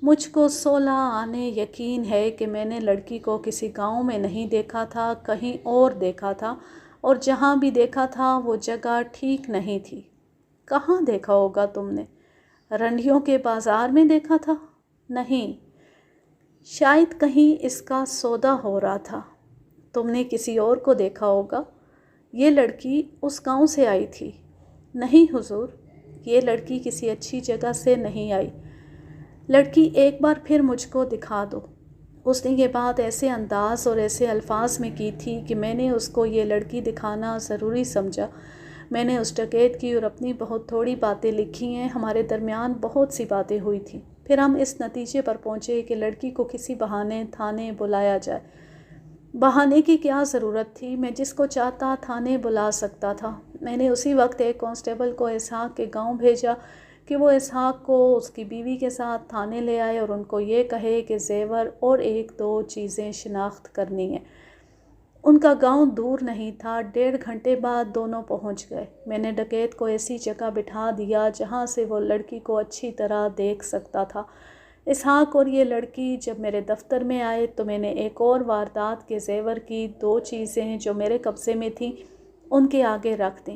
مجھ کو 16 آنے یقین ہے کہ میں نے لڑکی کو کسی گاؤں میں نہیں دیکھا تھا، کہیں اور دیکھا تھا، اور جہاں بھی دیکھا تھا وہ جگہ ٹھیک نہیں تھی۔ کہاں دیکھا ہوگا تم نے؟ رنڈیوں کے بازار میں دیکھا تھا؟ نہیں، شاید کہیں اس کا سودا ہو رہا تھا۔ تم نے کسی اور کو دیکھا ہوگا۔ یہ لڑکی اس گاؤں سے آئی تھی۔ نہیں حضور، یہ لڑکی کسی اچھی جگہ سے نہیں آئی۔ لڑکی ایک بار پھر مجھ کو دکھا دو۔ اس نے یہ بات ایسے انداز اور ایسے الفاظ میں کی تھی کہ میں نے اس کو یہ لڑکی دکھانا ضروری سمجھا۔ میں نے اس ڈکیت کی اور اپنی بہت تھوڑی باتیں لکھی ہیں، ہمارے درمیان بہت سی باتیں ہوئی تھیں۔ پھر ہم اس نتیجے پر پہنچے کہ لڑکی کو کسی بہانے تھانے بلایا جائے۔ بہانے کی کیا ضرورت تھی؟ میں جس کو چاہتا تھانے بلا سکتا تھا۔ میں نے اسی وقت ایک کانسٹیبل کو اسحاق کے گاؤں بھیجا کہ وہ اسحاق کو اس کی بیوی کے ساتھ تھانے لے آئے اور ان کو یہ کہے کہ زیور اور 1-2 چیزیں شناخت کرنی ہیں۔ ان کا گاؤں دور نہیں تھا۔ 1.5 گھنٹے بعد دونوں پہنچ گئے۔ میں نے ڈکیت کو ایسی جگہ بٹھا دیا جہاں سے وہ لڑکی کو اچھی طرح دیکھ سکتا تھا۔ اسحاق اور یہ لڑکی جب میرے دفتر میں آئے تو میں نے ایک اور واردات کے زیور کی 2 چیزیں جو میرے قبضے میں تھیں ان کے آگے رکھ دیں۔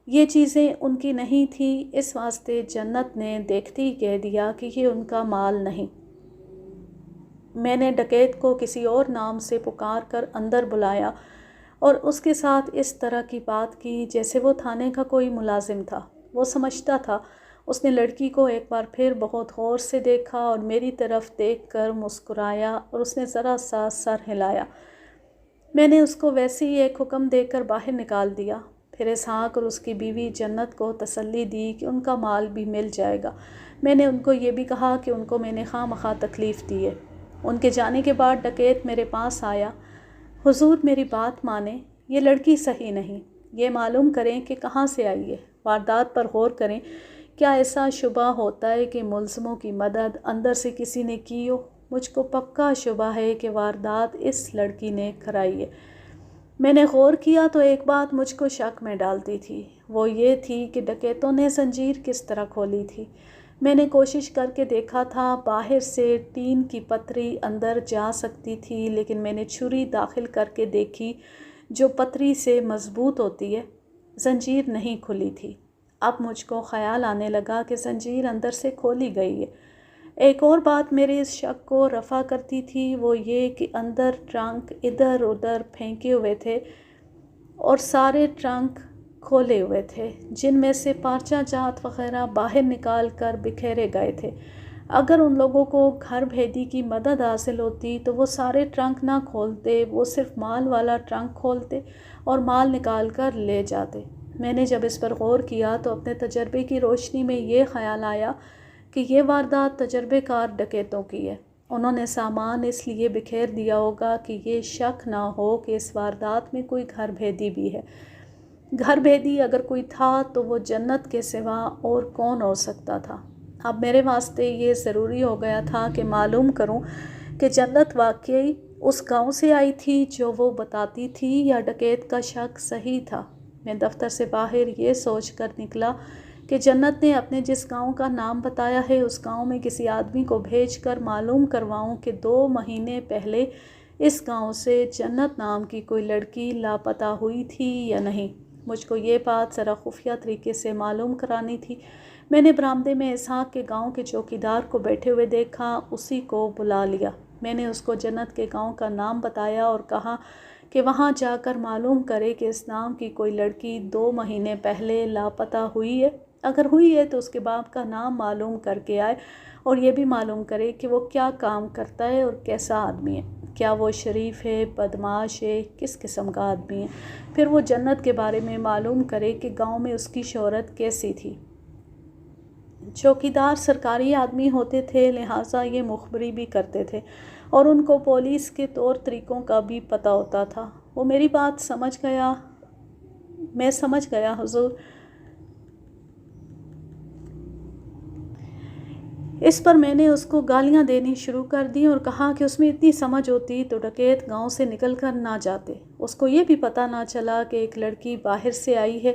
یہ چیزیں ان کی نہیں تھیں، اس واسطے جنت نے دیکھتی ہی کہہ دیا کہ یہ ان کا مال نہیں۔ میں نے ڈکیت کو کسی اور نام سے پکار کر اندر بلایا اور اس کے ساتھ اس طرح کی بات کی جیسے وہ تھانے کا کوئی ملازم تھا۔ وہ سمجھتا تھا۔ اس نے لڑکی کو ایک بار پھر بہت غور سے دیکھا اور میری طرف دیکھ کر مسکرایا اور اس نے ذرا سا سر ہلایا۔ میں نے اس کو ویسے ہی ایک حکم دے کر باہر نکال دیا۔ پھر اسحاق اور اس کی بیوی جنت کو تسلی دی کہ ان کا مال بھی مل جائے گا۔ میں نے ان کو یہ بھی کہا کہ ان کو میں نے خواہ مخواہ تکلیف دی ہے۔ ان کے جانے کے بعد ڈکیت میرے پاس آیا۔ حضور میری بات مانیں، یہ لڑکی صحیح نہیں۔ یہ معلوم کریں کہ کہاں سے آئی ہے۔ واردات پر غور کریں۔ کیا ایسا شبہ ہوتا ہے کہ ملزموں کی مدد اندر سے کسی نے کی ہو؟ مجھ کو پکا شبہ ہے کہ واردات اس لڑکی نے کرائی ہے۔ میں نے غور کیا تو ایک بات مجھ کو شک میں ڈالتی تھی، وہ یہ تھی کہ ڈکیتوں نے زنجیر کس طرح کھولی تھی۔ میں نے کوشش کر کے دیکھا تھا، باہر سے ٹین کی پتری اندر جا سکتی تھی، لیکن میں نے چھری داخل کر کے دیکھی جو پتری سے مضبوط ہوتی ہے، زنجیر نہیں کھلی تھی۔ اب مجھ کو خیال آنے لگا کہ زنجیر اندر سے کھولی گئی ہے۔ ایک اور بات میرے اس شک کو رفع کرتی تھی، وہ یہ کہ اندر ٹرنک ادھر ادھر پھینکے ہوئے تھے اور سارے ٹرنک کھولے ہوئے تھے، جن میں سے پارچہ جات وغیرہ باہر نکال کر بکھیرے گئے تھے۔ اگر ان لوگوں کو گھر بھیدی کی مدد حاصل ہوتی تو وہ سارے ٹرنک نہ کھولتے، وہ صرف مال والا ٹرنک کھولتے اور مال نکال کر لے جاتے۔ میں نے جب اس پر غور کیا تو اپنے تجربے کی روشنی میں یہ خیال آیا کہ یہ واردات تجربے کار ڈکیتوں کی ہے۔ انہوں نے سامان اس لیے بکھیر دیا ہوگا کہ یہ شک نہ ہو کہ اس واردات میں کوئی گھر بھیدی بھی ہے۔ گھر بھیدی اگر کوئی تھا تو وہ جنت کے سوا اور کون ہو سکتا تھا؟ اب میرے واسطے یہ ضروری ہو گیا تھا کہ معلوم کروں کہ جنت واقعی اس گاؤں سے آئی تھی جو وہ بتاتی تھی یا ڈکیت کا شک صحیح تھا۔ میں دفتر سے باہر یہ سوچ کر نکلا کہ جنت نے اپنے جس گاؤں کا نام بتایا ہے اس گاؤں میں کسی آدمی کو بھیج کر معلوم کرواؤں کہ 2 مہینے پہلے اس گاؤں سے جنت نام کی کوئی لڑکی لاپتہ ہوئی تھی یا نہیں۔ مجھ کو یہ بات ذرا خفیہ طریقے سے معلوم کرانی تھی۔ میں نے برآمدے میں اسحاق کے گاؤں کے چوکیدار کو بیٹھے ہوئے دیکھا، اسی کو بلا لیا۔ میں نے اس کو جنت کے گاؤں کا نام بتایا اور کہا کہ وہاں جا کر معلوم کرے کہ اس نام کی کوئی لڑکی 2 مہینے پہلے لاپتہ ہوئی ہے۔ اگر ہوئی ہے تو اس کے باپ کا نام معلوم کر کے آئے اور یہ بھی معلوم کرے کہ وہ کیا کام کرتا ہے اور کیسا آدمی ہے۔ کیا وہ شریف ہے، بدمعاش ہے، کس قسم کا آدمی ہے۔ پھر وہ جنت کے بارے میں معلوم کرے کہ گاؤں میں اس کی شہرت کیسی تھی۔ چوکیدار سرکاری آدمی ہوتے تھے، لہٰذا یہ مخبری بھی کرتے تھے اور ان کو پولیس کے طور طریقوں کا بھی پتہ ہوتا تھا۔ وہ میری بات سمجھ گیا۔ میں سمجھ گیا حضور۔ اس پر میں نے اس کو گالیاں دینی شروع کر دیں اور کہا کہ اس میں اتنی سمجھ ہوتی تو ڈکیت گاؤں سے نکل کر نہ جاتے، اس کو یہ بھی پتہ نہ چلا کہ ایک لڑکی باہر سے آئی ہے۔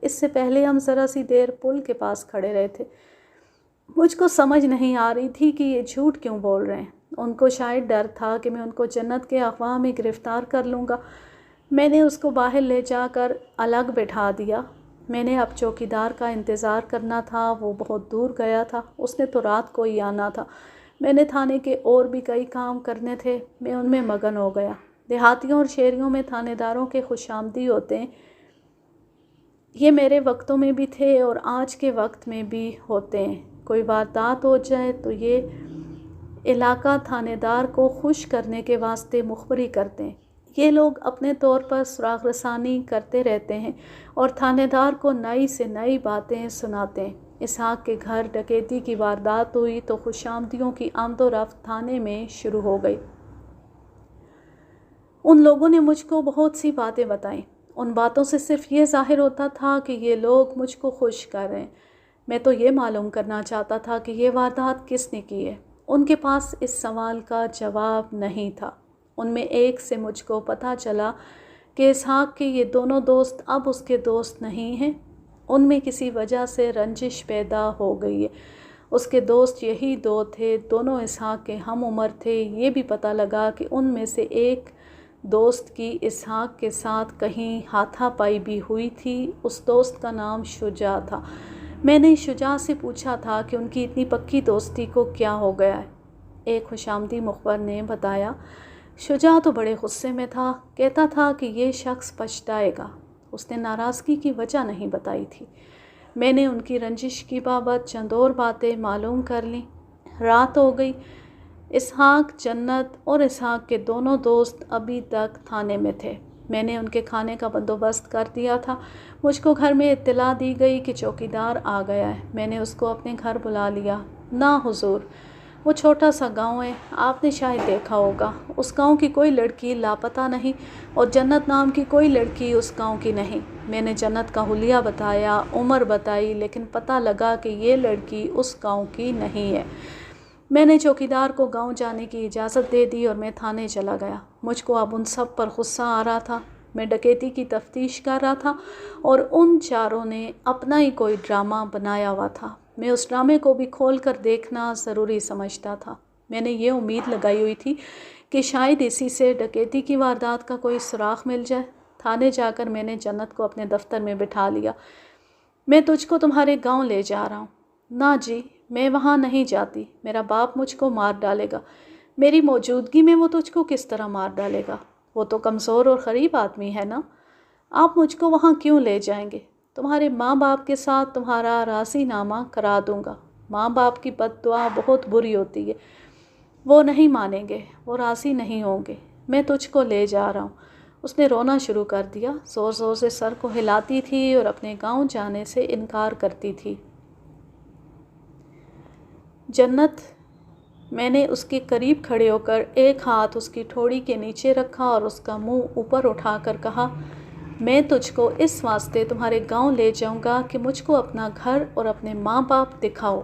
اس سے پہلے ہم ذرا سی دیر پل کے پاس کھڑے رہے تھے۔ مجھ کو سمجھ نہیں آ رہی تھی کہ یہ جھوٹ کیوں بول رہے ہیں۔ ان کو شاید ڈر تھا کہ میں ان کو جنت کے اغوا میں گرفتار کر لوں گا۔ میں نے اس کو باہر لے جا کر الگ بٹھا دیا۔ میں نے اب چوکیدار کا انتظار کرنا تھا، وہ بہت دور گیا تھا، اس نے تو رات کو ہی آنا تھا۔ میں نے تھانے کے اور بھی کئی کام کرنے تھے، میں ان میں مگن ہو گیا۔ دیہاتیوں اور شہریوں میں تھانے داروں کے خوش آمدی ہوتے ہیں، یہ میرے وقتوں میں بھی تھے اور آج کے وقت میں بھی ہوتے ہیں۔ کوئی واردات ہو جائے تو یہ علاقہ تھانے دار کو خوش کرنے کے واسطے مخبری کرتے ہیں۔ یہ لوگ اپنے طور پر سراغ رسانی کرتے رہتے ہیں اور تھانے دار کو نئی سے نئی باتیں سناتے ہیں۔ اسحاق کے گھر ڈکیتی کی واردات ہوئی تو خوش آمدیوں کی آمد و رفت تھانے میں شروع ہو گئی۔ ان لوگوں نے مجھ کو بہت سی باتیں بتائیں۔ ان باتوں سے صرف یہ ظاہر ہوتا تھا کہ یہ لوگ مجھ کو خوش کر رہے ہیں۔ میں تو یہ معلوم کرنا چاہتا تھا کہ یہ واردات کس نے کی ہے۔ ان کے پاس اس سوال کا جواب نہیں تھا۔ ان میں ایک سے مجھ کو پتہ چلا کہ اسحاق کے یہ دونوں دوست اب اس کے دوست نہیں ہیں۔ ان میں کسی وجہ سے رنجش پیدا ہو گئی ہے۔ اس کے دوست یہی دو تھے، دونوں اسحاق کے ہم عمر تھے۔ یہ بھی پتہ لگا کہ ان میں سے ایک دوست کی اسحاق کے ساتھ کہیں ہاتھا پائی بھی ہوئی تھی۔ اس دوست کا نام شجاع تھا۔ میں نے شجاع سے پوچھا تھا کہ ان کی اتنی پکی دوستی کو کیا ہو گیا ہے۔ ایک خوش آمدی مخبر نے بتایا، شجاع تو بڑے غصے میں تھا، کہتا تھا کہ یہ شخص پچھتائے گا۔ اس نے ناراضگی کی وجہ نہیں بتائی تھی۔ میں نے ان کی رنجش کی بابت چند اور باتیں معلوم کر لیں۔ رات ہو گئی۔ اسحاق، جنت اور اسحاق کے دونوں دوست ابھی تک تھانے میں تھے۔ میں نے ان کے کھانے کا بندوبست کر دیا تھا۔ مجھ کو گھر میں اطلاع دی گئی کہ چوکیدار آ گیا ہے۔ میں نے اس کو اپنے گھر بلا لیا۔ نا حضور، وہ چھوٹا سا گاؤں ہے، آپ نے شاید دیکھا ہوگا۔ اس گاؤں کی کوئی لڑکی لاپتہ نہیں اور جنت نام کی کوئی لڑکی اس گاؤں کی نہیں۔ میں نے جنت کا حلیہ بتایا، عمر بتائی، لیکن پتہ لگا کہ یہ لڑکی اس گاؤں کی نہیں ہے۔ میں نے چوکیدار کو گاؤں جانے کی اجازت دے دی اور میں تھانے چلا گیا۔ مجھ کو اب ان سب پر غصہ آ رہا تھا۔ میں ڈکیتی کی تفتیش کر رہا تھا اور ان چاروں نے اپنا ہی کوئی ڈرامہ بنایا ہوا تھا۔ میں اس ڈرامے کو بھی کھول کر دیکھنا ضروری سمجھتا تھا۔ میں نے یہ امید لگائی ہوئی تھی کہ شاید اسی سے ڈکیتی کی واردات کا کوئی سراغ مل جائے۔ تھانے جا کر میں نے جنت کو اپنے دفتر میں بٹھا لیا۔ میں تجھ کو تمہارے گاؤں لے جا رہا ہوں۔ نا جی، میں وہاں نہیں جاتی، میرا باپ مجھ کو مار ڈالے گا۔ میری موجودگی میں وہ تجھ کو کس طرح مار ڈالے گا؟ وہ تو کمزور اور غریب آدمی ہے نا۔ آپ مجھ کو وہاں کیوں لے جائیں گے؟ تمہارے ماں باپ کے ساتھ تمہارا راضی نامہ کرا دوں گا۔ ماں باپ کی بد دعا بہت بری ہوتی ہے، وہ نہیں مانیں گے، وہ راضی نہیں ہوں گے۔ میں تجھ کو لے جا رہا ہوں۔ اس نے رونا شروع کر دیا، زور زور سے سر کو ہلاتی تھی اور اپنے گاؤں جانے سے انکار کرتی تھی۔ جنت، میں نے اس کے قریب کھڑے ہو کر ایک ہاتھ اس کی ٹھوڑی کے نیچے رکھا اور اس کا منہ اوپر اٹھا کر کہا، میں تجھ کو اس واسطے تمہارے گاؤں لے جاؤں گا کہ مجھ کو اپنا گھر اور اپنے ماں باپ دکھاؤ۔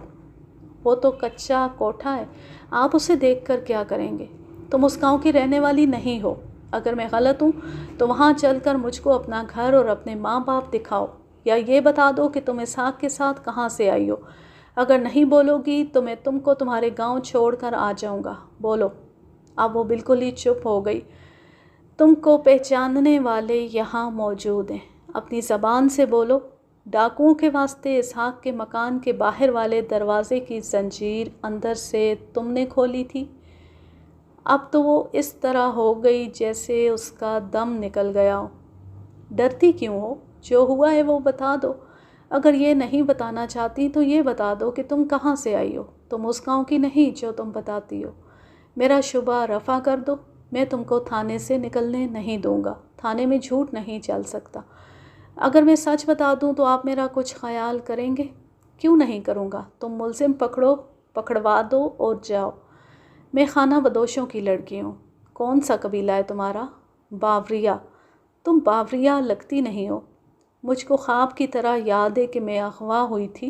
وہ تو کچا کوٹھا ہے، آپ اسے دیکھ کر کیا کریں گے؟ تم اس گاؤں کی رہنے والی نہیں ہو۔ اگر میں غلط ہوں تو وہاں چل کر مجھ کو اپنا گھر اور اپنے ماں باپ دکھاؤ، یا یہ بتا دو کہ تم اسحاق کے ساتھ کہاں سے آئی ہو۔ اگر نہیں بولو گی تو میں تم کو تمہارے گاؤں چھوڑ کر آ جاؤں گا، بولو۔ اب وہ بالکل ہی چپ ہو گئی۔ تم کو پہچاننے والے یہاں موجود ہیں، اپنی زبان سے بولو۔ ڈاکوؤں کے واسطے اسحاق کے مکان کے باہر والے دروازے کی زنجیر اندر سے تم نے کھولی تھی۔ اب تو وہ اس طرح ہو گئی جیسے اس کا دم نکل گیا ہو۔ ڈرتی کیوں ہو؟ جو ہوا ہے وہ بتا دو۔ اگر یہ نہیں بتانا چاہتی تو یہ بتا دو کہ تم کہاں سے آئی ہو۔ تم اس گاؤں کی نہیں جو تم بتاتی ہو۔ میرا شبہ رفع کر دو، میں تم کو تھانے سے نکلنے نہیں دوں گا۔ تھانے میں جھوٹ نہیں چل سکتا۔ اگر میں سچ بتا دوں تو آپ میرا کچھ خیال کریں گے؟ کیوں نہیں کروں گا؟ تم ملزم پکڑو، پکڑوا دو اور جاؤ۔ میں خانہ بدوشوں کی لڑکی ہوں۔ کون سا قبیلہ ہے تمہارا؟ باوریہ۔ تم باوریہ لگتی نہیں ہو۔ مجھ کو خواب کی طرح یاد ہے کہ میں اغوا ہوئی تھی۔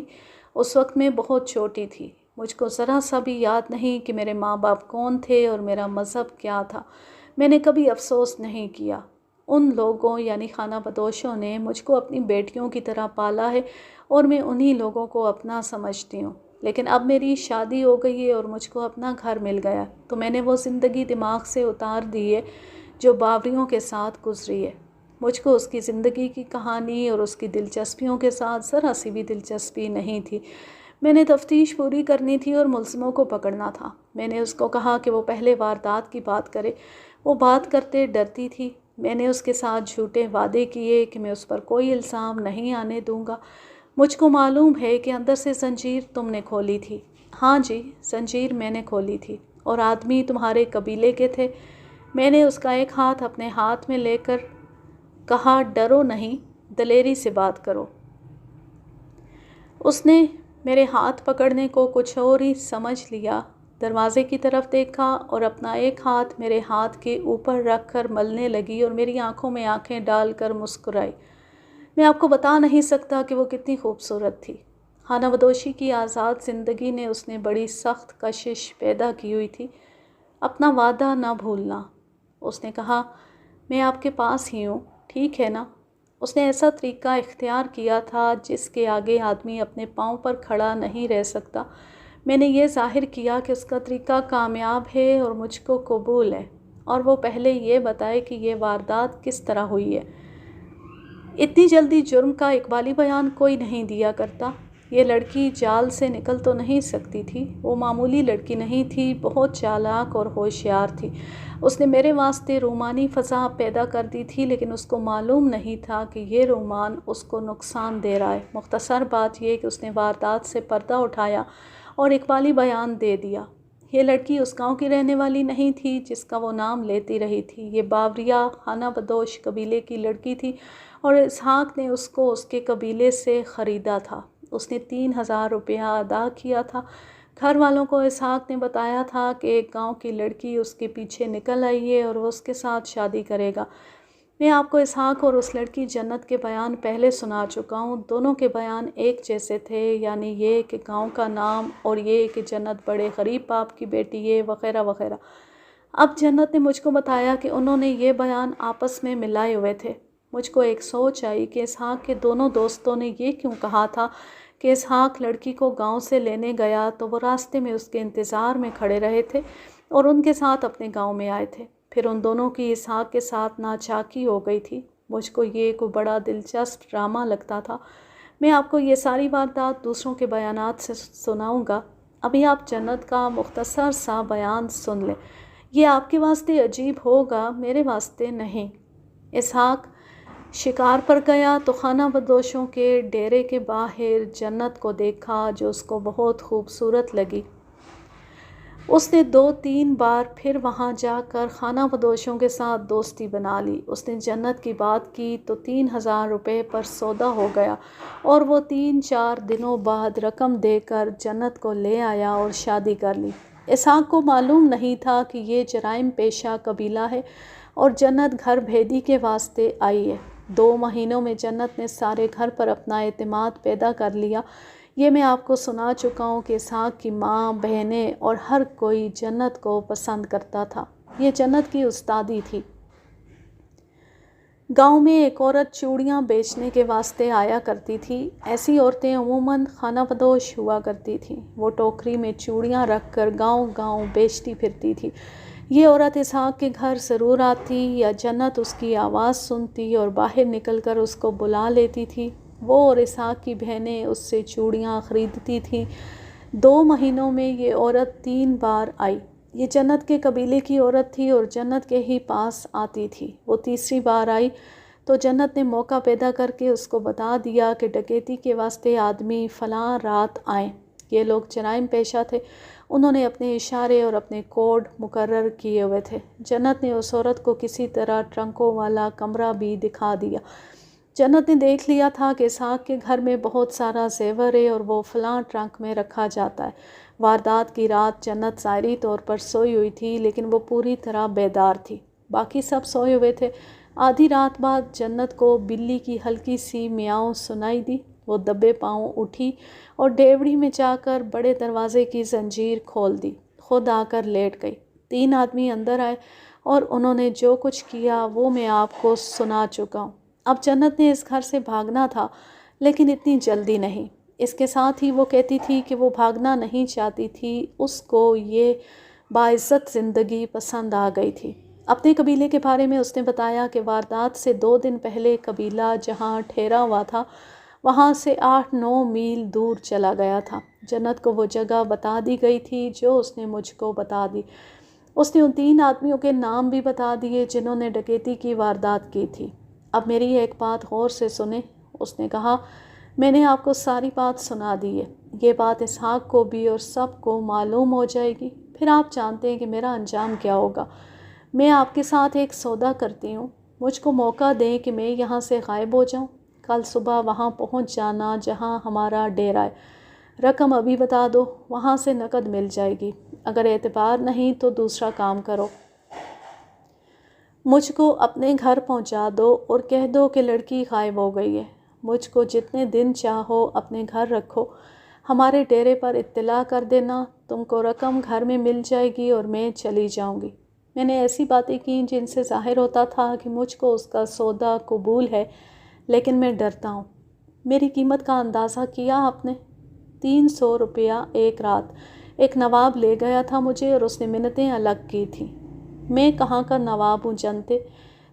اس وقت میں بہت چھوٹی تھی۔ مجھ کو ذرا سا بھی یاد نہیں کہ میرے ماں باپ کون تھے اور میرا مذہب کیا تھا۔ میں نے کبھی افسوس نہیں کیا۔ ان لوگوں یعنی خانہ بدوشوں نے مجھ کو اپنی بیٹیوں کی طرح پالا ہے اور میں انہی لوگوں کو اپنا سمجھتی ہوں، لیکن اب میری شادی ہو گئی ہے اور مجھ کو اپنا گھر مل گیا تو میں نے وہ زندگی دماغ سے اتار دی ہے جو باوریوں کے ساتھ گزری ہے۔ مجھ کو اس کی زندگی کی کہانی اور اس کی دلچسپیوں کے ساتھ ذرا سی بھی دلچسپی نہیں تھی۔ میں نے تفتیش پوری کرنی تھی اور ملزموں کو پکڑنا تھا۔ میں نے اس کو کہا کہ وہ پہلے واردات کی بات کرے۔ وہ بات کرتے ڈرتی تھی۔ میں نے اس کے ساتھ جھوٹے وعدے کیے کہ میں اس پر کوئی الزام نہیں آنے دوں گا۔ مجھ کو معلوم ہے کہ اندر سے زنجیر تم نے کھولی تھی۔ ہاں جی، زنجیر میں نے کھولی تھی، اور آدمی تمہارے قبیلے کے تھے۔ میں نے اس کا ایک ہاتھ اپنے ہاتھ میں لے کر کہا، ڈرو نہیں، دلیری سے بات کرو۔ اس نے میرے ہاتھ پکڑنے کو کچھ اور ہی سمجھ لیا، دروازے کی طرف دیکھا اور اپنا ایک ہاتھ میرے ہاتھ کے اوپر رکھ کر ملنے لگی اور میری آنکھوں میں آنکھیں ڈال کر مسکرائی۔ میں آپ کو بتا نہیں سکتا کہ وہ کتنی خوبصورت تھی۔ خانہ بدوشی کی آزاد زندگی نے اس نے بڑی سخت کشش پیدا کی ہوئی تھی۔ اپنا وعدہ نہ بھولنا۔ اس نے کہا، میں آپ کے پاس ہی ہوں، ٹھیک ہے نا؟ اس نے ایسا طریقہ اختیار کیا تھا جس کے آگے آدمی اپنے پاؤں پر کھڑا نہیں رہ سکتا۔ میں نے یہ ظاہر کیا کہ اس کا طریقہ کامیاب ہے اور مجھ کو قبول ہے، اور وہ پہلے یہ بتائے کہ یہ واردات کس طرح ہوئی ہے۔ اتنی جلدی جرم کا اقبالی بیان کوئی نہیں دیا کرتا۔ یہ لڑکی جال سے نکل تو نہیں سکتی تھی، وہ معمولی لڑکی نہیں تھی، بہت چالاک اور ہوشیار تھی۔ اس نے میرے واسطے رومانی فضا پیدا کر دی تھی، لیکن اس کو معلوم نہیں تھا کہ یہ رومان اس کو نقصان دے رہا ہے۔ مختصر بات یہ کہ اس نے واردات سے پردہ اٹھایا اور اقبالی بیان دے دیا۔ یہ لڑکی اس گاؤں کی رہنے والی نہیں تھی جس کا وہ نام لیتی رہی تھی۔ یہ باوریہ خانہ بدوش قبیلے کی لڑکی تھی، اور اسحاق نے اس کو اس کے قبیلے سے خریدا تھا۔ اس نے 3,000 روپیہ ادا کیا تھا۔ گھر والوں کو اسحاق نے بتایا تھا کہ ایک گاؤں کی لڑکی اس کے پیچھے نکل آئی ہے اور وہ اس کے ساتھ شادی کرے گا۔ میں آپ کو اسحاق اور اس لڑکی جنت کے بیان پہلے سنا چکا ہوں۔ دونوں کے بیان ایک جیسے تھے، یعنی یہ کہ گاؤں کا نام اور یہ کہ جنت بڑے غریب باپ کی بیٹی ہے، وغیرہ وغیرہ۔ اب جنت نے مجھ کو بتایا کہ انہوں نے یہ بیان آپس میں ملائے ہوئے تھے۔ مجھ کو ایک سوچ آئی کہ اسحاق کے دونوں دوستوں نے یہ کیوں کہا تھا کہ اسحاق لڑکی کو گاؤں سے لینے گیا تو وہ راستے میں اس کے انتظار میں کھڑے رہے تھے اور ان کے ساتھ اپنے گاؤں میں آئے تھے۔ پھر ان دونوں کی اسحاق کے ساتھ ناچاکی ہو گئی تھی۔ مجھ کو یہ کوئی بڑا دلچسپ ڈرامہ لگتا تھا۔ میں آپ کو یہ ساری واردات دوسروں کے بیانات سے سناؤں گا۔ ابھی آپ جنت کا مختصر سا بیان سن لیں۔ یہ آپ کے واسطے عجیب ہوگا، میرے واسطے نہیں۔ اسحاق شکار پر گیا تو خانہ بدوشوں کے ڈیرے کے باہر جنت کو دیکھا جو اس کو بہت خوبصورت لگی۔ اس نے 2-3 بار پھر وہاں جا کر خانہ بدوشوں کے ساتھ دوستی بنا لی۔ اس نے جنت کی بات کی تو 3,000 روپے پر سودا ہو گیا، اور وہ 3-4 دنوں بعد رقم دے کر جنت کو لے آیا اور شادی کر لی۔ اسحاق کو معلوم نہیں تھا کہ یہ جرائم پیشہ قبیلہ ہے اور جنت گھر بھیدی کے واسطے آئی ہے۔ 2 مہینوں میں جنت نے سارے گھر پر اپنا اعتماد پیدا کر لیا۔ یہ میں آپ کو سنا چکا ہوں کہ اسحاق کی ماں، بہنیں اور ہر کوئی جنت کو پسند کرتا تھا۔ یہ جنت کی استادی تھی۔ گاؤں میں ایک عورت چوڑیاں بیچنے کے واسطے آیا کرتی تھی۔ ایسی عورتیں عموماً خانہ بدوش ہوا کرتی تھیں۔ وہ ٹوکری میں چوڑیاں رکھ کر گاؤں گاؤں بیچتی پھرتی تھی۔ یہ عورت اسحاق کے گھر ضرور آتی یا جنت اس کی آواز سنتی اور باہر نکل کر اس کو بلا لیتی تھی۔ وہ اور اسحاق کی بہنیں اس سے چوڑیاں خریدتی تھیں۔ 2 مہینوں میں یہ عورت 3 بار آئی۔ یہ جنت کے قبیلے کی عورت تھی اور جنت کے ہی پاس آتی تھی۔ وہ تیسری بار آئی تو جنت نے موقع پیدا کر کے اس کو بتا دیا کہ ڈکیتی کے واسطے آدمی فلاں رات آئیں۔ یہ لوگ جرائم پیشہ تھے۔ انہوں نے اپنے اشارے اور اپنے کوڈ مقرر کیے ہوئے تھے۔ جنت نے اس عورت کو کسی طرح ٹرنکوں والا کمرہ بھی دکھا دیا۔ جنت نے دیکھ لیا تھا کہ اسحاق کے گھر میں بہت سارا زیور ہے اور وہ فلاں ٹرنک میں رکھا جاتا ہے۔ واردات کی رات جنت ظاہری طور پر سوئی ہوئی تھی، لیکن وہ پوری طرح بیدار تھی۔ باقی سب سوئے ہوئے تھے۔ آدھی رات بعد جنت کو بلی کی ہلکی سی میاؤں سنائی دی۔ وہ دبے پاؤں اٹھی اور ڈیوڑی میں جا کر بڑے دروازے کی زنجیر کھول دی۔ خود آ کر لیٹ گئی۔ 3 آدمی اندر آئے اور انہوں نے جو کچھ کیا وہ میں آپ کو سنا چکا ہوں۔ اب جنت نے اس گھر سے بھاگنا تھا، لیکن اتنی جلدی نہیں۔ اس کے ساتھ ہی وہ کہتی تھی کہ وہ بھاگنا نہیں چاہتی تھی، اس کو یہ باعزت زندگی پسند آ گئی تھی۔ اپنے قبیلے کے بارے میں اس نے بتایا کہ واردات سے 2 دن پہلے قبیلہ جہاں ٹھہرا ہوا تھا وہاں سے 8-9 میل دور چلا گیا تھا۔ جنت کو وہ جگہ بتا دی گئی تھی جو اس نے مجھ کو بتا دی۔ اس نے ان 3 آدمیوں کے نام بھی بتا دیے جنہوں نے ڈکیتی کی واردات کی تھی۔ اب میری ایک بات غور سے سنیں، اس نے کہا، میں نے آپ کو ساری بات سنا دی ہے، یہ بات اسحاق کو بھی اور سب کو معلوم ہو جائے گی، پھر آپ جانتے ہیں کہ میرا انجام کیا ہوگا۔ میں آپ کے ساتھ ایک سودا کرتی ہوں، مجھ کو موقع دیں کہ میں یہاں سے غائب ہو جاؤں، کل صبح وہاں پہنچ جانا جہاں ہمارا ڈیرہ ہے، رقم ابھی بتا دو، وہاں سے نقد مل جائے گی، اگر اعتبار نہیں تو دوسرا کام کرو، مجھ کو اپنے گھر پہنچا دو اور کہہ دو کہ لڑکی غائب ہو گئی ہے، مجھ کو جتنے دن چاہو اپنے گھر رکھو، ہمارے ڈیرے پر اطلاع کر دینا، تم کو رقم گھر میں مل جائے گی اور میں چلی جاؤں گی۔ میں نے ایسی باتیں کیں جن سے ظاہر ہوتا تھا کہ مجھ کو اس کا سودا قبول ہے، لیکن میں ڈرتا ہوں۔ میری قیمت کا اندازہ کیا آپ نے؟ 300 روپیہ ایک رات۔ ایک نواب لے گیا تھا مجھے اور اس نے منتیں الگ کی تھیں۔ میں کہاں کا نواب ہوں جنتے،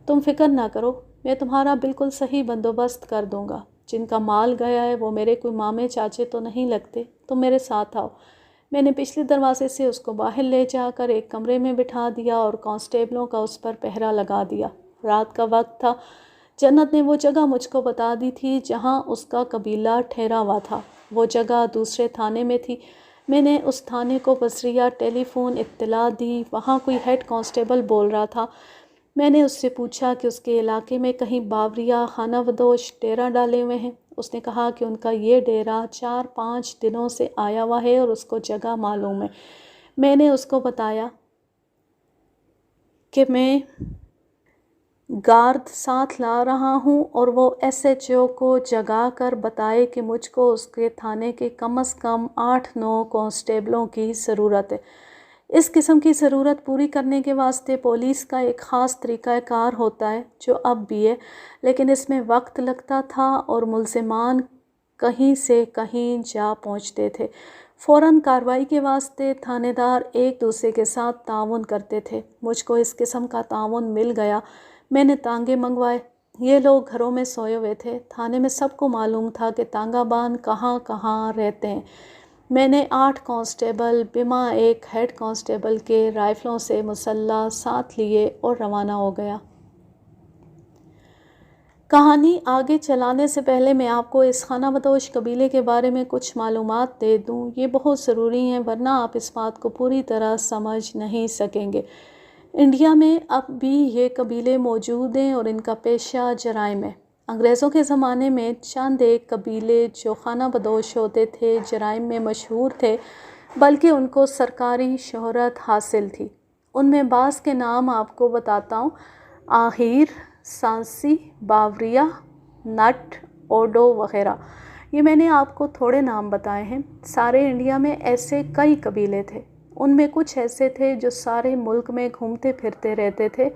تم فکر نہ کرو، میں تمہارا بالکل صحیح بندوبست کر دوں گا۔ جن کا مال گیا ہے وہ میرے کوئی مامے چاچے تو نہیں لگتے، تم میرے ساتھ آؤ۔ میں نے پچھلے دروازے سے اس کو باہر لے جا کر ایک کمرے میں بٹھا دیا اور کانسٹیبلوں کا اس پر پہرا لگا دیا۔ رات کا وقت تھا۔ جنت نے وہ جگہ مجھ کو بتا دی تھی جہاں اس کا قبیلہ ٹھہرا ہوا تھا۔ وہ جگہ دوسرے تھانے میں تھی۔ میں نے اس تھانے کو بذریعہ ٹیلی فون اطلاع دی۔ وہاں کوئی ہیڈ کانسٹیبل بول رہا تھا۔ میں نے اس سے پوچھا کہ اس کے علاقے میں کہیں باوریہ خانہ بدوش ڈیرہ ڈالے ہوئے ہیں۔ اس نے کہا کہ ان کا یہ ڈیرہ 4-5 دنوں سے آیا ہوا ہے اور اس کو جگہ معلوم ہے۔ میں نے اس کو بتایا کہ میں گارد ساتھ لا رہا ہوں اور وہ ایس ایچ او کو جگا کر بتائے کہ مجھ کو اس کے تھانے کے کم از کم 8-9 کانسٹیبلوں کی ضرورت ہے۔ اس قسم کی ضرورت پوری کرنے کے واسطے پولیس کا ایک خاص طریقہ کار ہوتا ہے جو اب بھی ہے، لیکن اس میں وقت لگتا تھا اور ملزمان کہیں سے کہیں جا پہنچتے تھے۔ فوراً کارروائی کے واسطے تھانے دار ایک دوسرے کے ساتھ تعاون کرتے تھے۔ مجھ کو اس قسم کا تعاون مل گیا۔ میں نے تانگے منگوائے۔ یہ لوگ گھروں میں سوئے ہوئے تھے۔ تھانے میں سب کو معلوم تھا کہ تانگہ بان کہاں کہاں رہتے ہیں۔ میں نے 8 کانسٹیبل بما ایک ہیڈ کانسٹیبل کے رائفلوں سے مسلح ساتھ لیے اور روانہ ہو گیا۔ کہانی آگے چلانے سے پہلے میں آپ کو اس خانہ بدوش قبیلے کے بارے میں کچھ معلومات دے دوں۔ یہ بہت ضروری ہیں ورنہ آپ اس بات کو پوری طرح سمجھ نہیں سکیں گے۔ انڈیا میں اب بھی یہ قبیلے موجود ہیں اور ان کا پیشہ جرائم ہے۔ انگریزوں کے زمانے میں چند ایک قبیلے جو خانہ بدوش ہوتے تھے جرائم میں مشہور تھے، بلکہ ان کو سرکاری شہرت حاصل تھی۔ ان میں بعض کے نام آپ کو بتاتا ہوں: آہیر، سانسی، باوریہ، نٹ، اوڈو وغیرہ۔ یہ میں نے آپ کو تھوڑے نام بتائے ہیں۔ سارے انڈیا میں ایسے کئی قبیلے تھے۔ ان میں کچھ ایسے تھے جو سارے ملک میں گھومتے پھرتے رہتے تھے،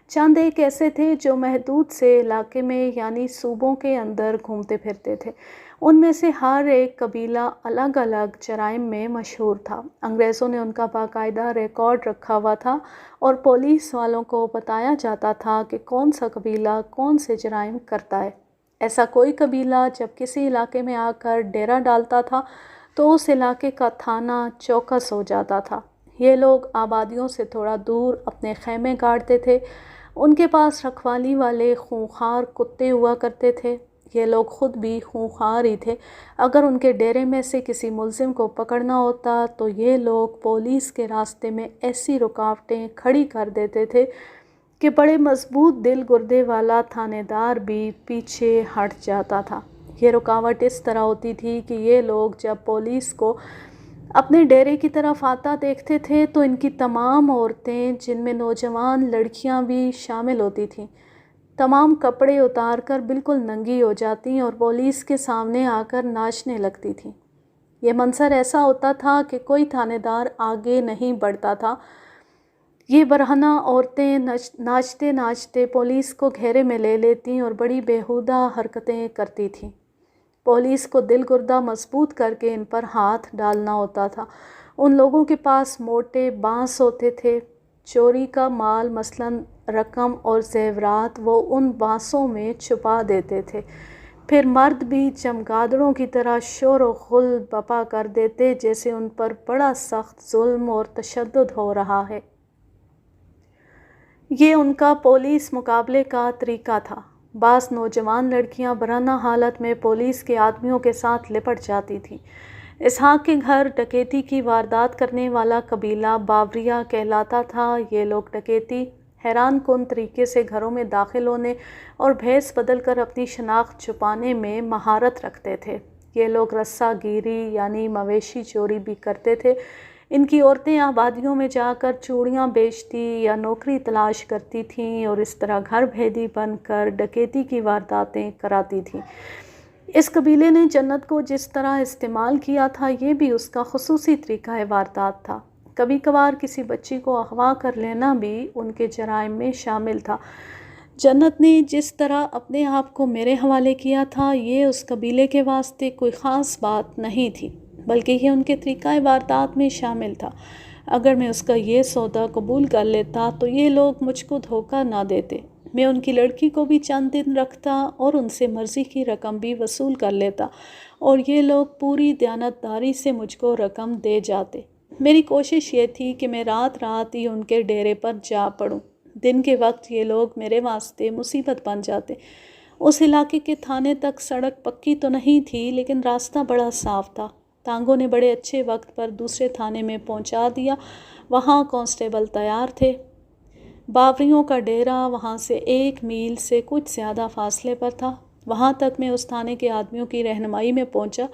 چند ایک ایسے تھے جو محدود سے علاقے میں یعنی صوبوں کے اندر گھومتے پھرتے تھے۔ ان میں سے ہر ایک قبیلہ الگ الگ جرائم میں مشہور تھا۔ انگریزوں نے ان کا باقاعدہ ریکارڈ رکھا ہوا تھا اور پولیس والوں کو بتایا جاتا تھا کہ کون سا قبیلہ کون سے جرائم کرتا ہے۔ ایسا کوئی قبیلہ جب کسی علاقے میں آ کر ڈیرہ ڈالتا تھا تو اس علاقے کا تھانہ چوکس ہو جاتا تھا۔ یہ لوگ آبادیوں سے تھوڑا دور اپنے خیمے گاڑتے تھے۔ ان کے پاس رکھوالی والے خونخوار کتے ہوا کرتے تھے۔ یہ لوگ خود بھی خونخوار ہی تھے۔ اگر ان کے ڈیرے میں سے کسی ملزم کو پکڑنا ہوتا تو یہ لوگ پولیس کے راستے میں ایسی رکاوٹیں کھڑی کر دیتے تھے کہ بڑے مضبوط دل گردے والا تھانے دار بھی پیچھے ہٹ جاتا تھا۔ یہ رکاوٹ اس طرح ہوتی تھی کہ یہ لوگ جب پولیس کو اپنے ڈیرے کی طرف آتا دیکھتے تھے تو ان کی تمام عورتیں، جن میں نوجوان لڑکیاں بھی شامل ہوتی تھیں، تمام کپڑے اتار کر بالکل ننگی ہو جاتی اور پولیس کے سامنے آ کر ناچنے لگتی تھیں۔ یہ منظر ایسا ہوتا تھا کہ کوئی تھانے دار آگے نہیں بڑھتا تھا۔ یہ برہنہ عورتیں ناچتے ناچتے پولیس کو گھیرے میں لے لیتیں اور بڑی بیہودہ حرکتیں کرتی تھیں۔ پولیس کو دل گردہ مضبوط کر کے ان پر ہاتھ ڈالنا ہوتا تھا۔ ان لوگوں کے پاس موٹے بانس ہوتے تھے۔ چوری کا مال مثلاً رقم اور زیورات وہ ان بانسوں میں چھپا دیتے تھے۔ پھر مرد بھی چمگادڑوں کی طرح شور و غل بپا کر دیتے جیسے ان پر بڑا سخت ظلم اور تشدد ہو رہا ہے۔ یہ ان کا پولیس مقابلے کا طریقہ تھا۔ بعض نوجوان لڑکیاں برہنہ حالت میں پولیس کے آدمیوں کے ساتھ لپٹ جاتی تھیں۔ اسحاق کے گھر ڈکیتی کی واردات کرنے والا قبیلہ باوریہ کہلاتا تھا۔ یہ لوگ ڈکیتی حیران کن طریقے سے گھروں میں داخل ہونے اور بھیس بدل کر اپنی شناخت چھپانے میں مہارت رکھتے تھے۔ یہ لوگ رسہ گیری یعنی مویشی چوری بھی کرتے تھے۔ ان کی عورتیں آبادیوں میں جا کر چوڑیاں بیچتی یا نوکری تلاش کرتی تھیں اور اس طرح گھر بھیدی بن کر ڈکیتی کی وارداتیں کراتی تھیں۔ اس قبیلے نے جنت کو جس طرح استعمال کیا تھا یہ بھی اس کا خصوصی طریقہ واردات تھا۔ کبھی کبھار کسی بچی کو اغوا کر لینا بھی ان کے جرائم میں شامل تھا۔ جنت نے جس طرح اپنے آپ کو میرے حوالے کیا تھا یہ اس قبیلے کے واسطے کوئی خاص بات نہیں تھی بلکہ یہ ان کے طریقہ واردات میں شامل تھا۔ اگر میں اس کا یہ سودا قبول کر لیتا تو یہ لوگ مجھ کو دھوکہ نہ دیتے۔ میں ان کی لڑکی کو بھی چند دن رکھتا اور ان سے مرضی کی رقم بھی وصول کر لیتا اور یہ لوگ پوری دیانتداری سے مجھ کو رقم دے جاتے۔ میری کوشش یہ تھی کہ میں رات رات ہی ان کے ڈیرے پر جا پڑوں۔ دن کے وقت یہ لوگ میرے واسطے مصیبت بن جاتے۔ اس علاقے کے تھانے تک سڑک پکی تو نہیں تھی لیکن راستہ بڑا صاف تھا۔ تانگوں نے بڑے اچھے وقت پر دوسرے تھانے میں پہنچا دیا۔ وہاں کانسٹیبل تیار تھے۔ باوریوں کا ڈیرا وہاں سے 1 میل سے کچھ زیادہ فاصلے پر تھا۔ وہاں تک میں اس تھانے کے آدمیوں کی رہنمائی میں پہنچا۔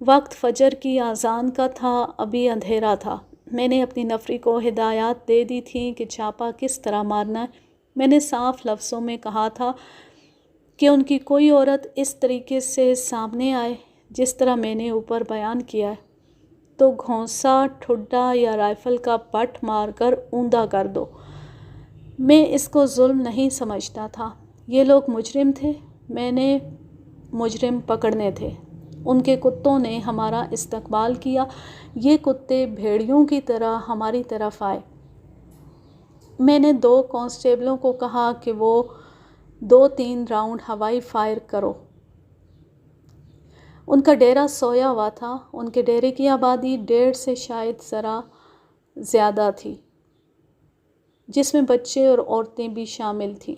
وقت فجر کی اذان کا تھا، ابھی اندھیرا تھا۔ میں نے اپنی نفری کو ہدایات دے دی تھیں کہ چھاپا کس طرح مارنا ہے۔ میں نے صاف لفظوں میں کہا تھا کہ ان کی کوئی عورت اس طریقے سے سامنے آئے جس طرح میں نے اوپر بیان کیا ہے تو گھونسا، ٹھڈا یا رائفل کا بٹ مار کر اوندا کر دو۔ میں اس کو ظلم نہیں سمجھتا تھا۔ یہ لوگ مجرم تھے، میں نے مجرم پکڑنے تھے۔ ان کے کتوں نے ہمارا استقبال کیا۔ یہ کتے بھیڑیوں کی طرح ہماری طرف آئے۔ میں نے 2 کانسٹیبلوں کو کہا کہ وہ 2-3 راؤنڈ ہوائی فائر کرو۔ ان کا ڈیرا سویا ہوا تھا۔ ان کے ڈیرے کی آبادی 1.5 سے شاید ذرا زیادہ تھی جس میں بچے اور عورتیں بھی شامل تھیں۔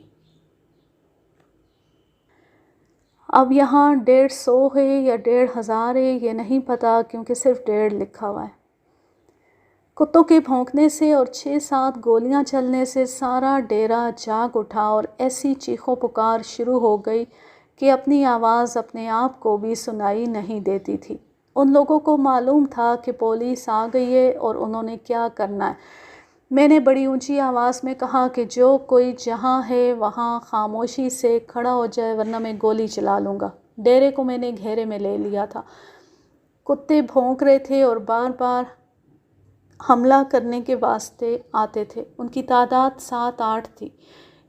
اب یہاں 150 ہے یا 1500 ہے یہ نہیں پتہ کیونکہ صرف 1.5 لکھا ہوا ہے۔ کتوں کے بھونکنے سے اور 6-7 گولیاں چلنے سے سارا ڈیرا جاگ اٹھا اور ایسی چیخو پکار شروع ہو گئی کہ اپنی آواز اپنے آپ کو بھی سنائی نہیں دیتی تھی۔ ان لوگوں کو معلوم تھا کہ پولیس آ گئی ہے اور انہوں نے کیا کرنا ہے۔ میں نے بڑی اونچی آواز میں کہا کہ جو کوئی جہاں ہے وہاں خاموشی سے کھڑا ہو جائے ورنہ میں گولی چلا لوں گا۔ ڈیرے کو میں نے گھیرے میں لے لیا تھا۔ کتے بھونک رہے تھے اور بار بار حملہ کرنے کے واسطے آتے تھے۔ ان کی تعداد 7-8 تھی۔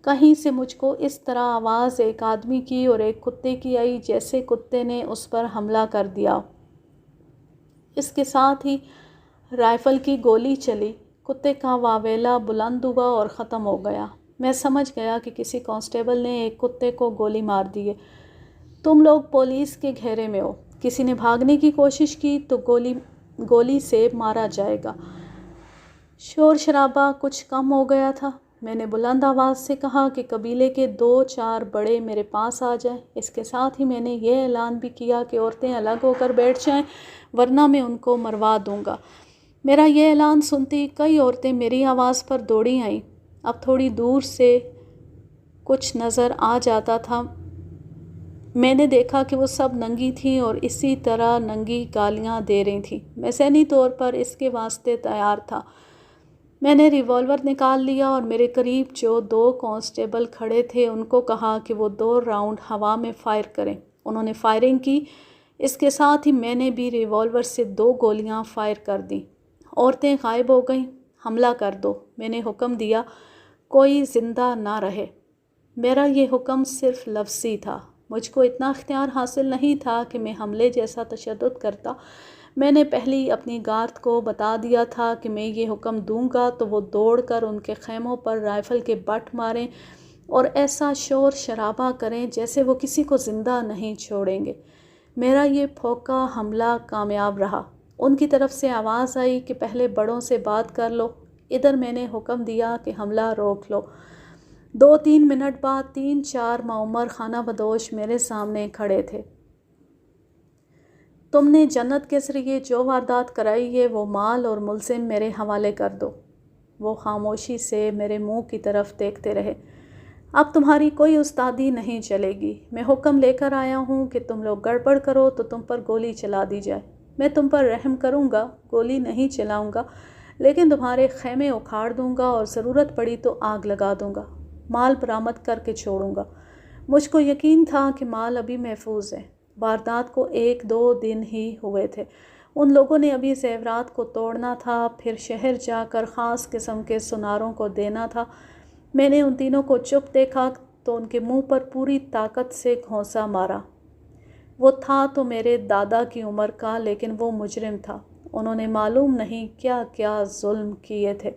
کہیں سے مجھ کو اس طرح آواز ایک آدمی کی اور ایک کتے کی آئی جیسے کتے نے اس پر حملہ کر دیا۔ اس کے ساتھ ہی رائفل کی گولی چلی۔ کتے کا واویلا بلند ہوا اور ختم ہو گیا۔ میں سمجھ گیا کہ کسی کانسٹیبل نے ایک کتے کو گولی مار دی ہے۔ تم لوگ پولیس کے گھیرے میں ہو۔ کسی نے بھاگنے کی کوشش کی تو گولی سے مارا جائے گا۔ شور شرابہ کچھ کم ہو گیا تھا۔ میں نے بلند آواز سے کہا کہ قبیلے کے 2-4 بڑے میرے پاس آ جائیں۔ اس کے ساتھ ہی میں نے یہ اعلان بھی کیا کہ عورتیں الگ ہو کر بیٹھ جائیں ورنہ میں ان کو مروا دوں گا۔ میرا یہ اعلان سنتی کئی عورتیں میری آواز پر دوڑی آئیں۔ اب تھوڑی دور سے کچھ نظر آ جاتا تھا۔ میں نے دیکھا کہ وہ سب ننگی تھیں اور اسی طرح ننگی گالیاں دے رہی تھیں۔ میں ذہنی طور پر اس کے واسطے تیار تھا۔ میں نے ریوالور نکال لیا اور میرے قریب جو 2 کانسٹیبل کھڑے تھے ان کو کہا کہ وہ 2 راؤنڈ ہوا میں فائر کریں۔ انہوں نے فائرنگ کی۔ اس کے ساتھ ہی میں نے بھی ریوالور سے 2 گولیاں فائر کر دیں۔ عورتیں غائب ہو گئیں۔ حملہ کر دو۔ میں نے حکم دیا، کوئی زندہ نہ رہے۔ میرا یہ حکم صرف لفظی تھا، مجھ کو اتنا اختیار حاصل نہیں تھا کہ میں حملے جیسا تشدد کرتا۔ میں نے پہلے اپنی گارد کو بتا دیا تھا کہ میں یہ حکم دوں گا تو وہ دوڑ کر ان کے خیموں پر رائفل کے بٹ ماریں اور ایسا شور شرابہ کریں جیسے وہ کسی کو زندہ نہیں چھوڑیں گے۔ میرا یہ پھونکا حملہ کامیاب رہا۔ ان کی طرف سے آواز آئی کہ پہلے بڑوں سے بات کر لو۔ ادھر میں نے حکم دیا کہ حملہ روک لو۔ 2-3 منٹ بعد 3-4 معمر خانہ بدوش میرے سامنے کھڑے تھے۔ تم نے جنت کے ذریعے جو واردات کرائی ہے وہ مال اور ملزم میرے حوالے کر دو۔ وہ خاموشی سے میرے منہ کی طرف دیکھتے رہے۔ اب تمہاری کوئی استادی نہیں چلے گی۔ میں حکم لے کر آیا ہوں کہ تم لوگ گڑبڑ کرو تو تم پر گولی چلا دی جائے۔ میں تم پر رحم کروں گا، گولی نہیں چلاؤں گا، لیکن تمہارے خیمے اکھاڑ دوں گا اور ضرورت پڑی تو آگ لگا دوں گا۔ مال برآمد کر کے چھوڑوں گا۔ مجھ کو یقین تھا کہ مال ابھی محفوظ ہے۔ واردات کو 1-2 دن ہی ہوئے تھے۔ ان لوگوں نے ابھی زیورات کو توڑنا تھا، پھر شہر جا کر خاص قسم کے سناروں کو دینا تھا۔ میں نے ان تینوں کو چپ دیکھا تو ان کے منہ پر پوری طاقت سے گھونسا مارا۔ وہ تھا تو میرے دادا کی عمر کا، لیکن وہ مجرم تھا۔ انہوں نے معلوم نہیں کیا کیا ظلم کیے تھے۔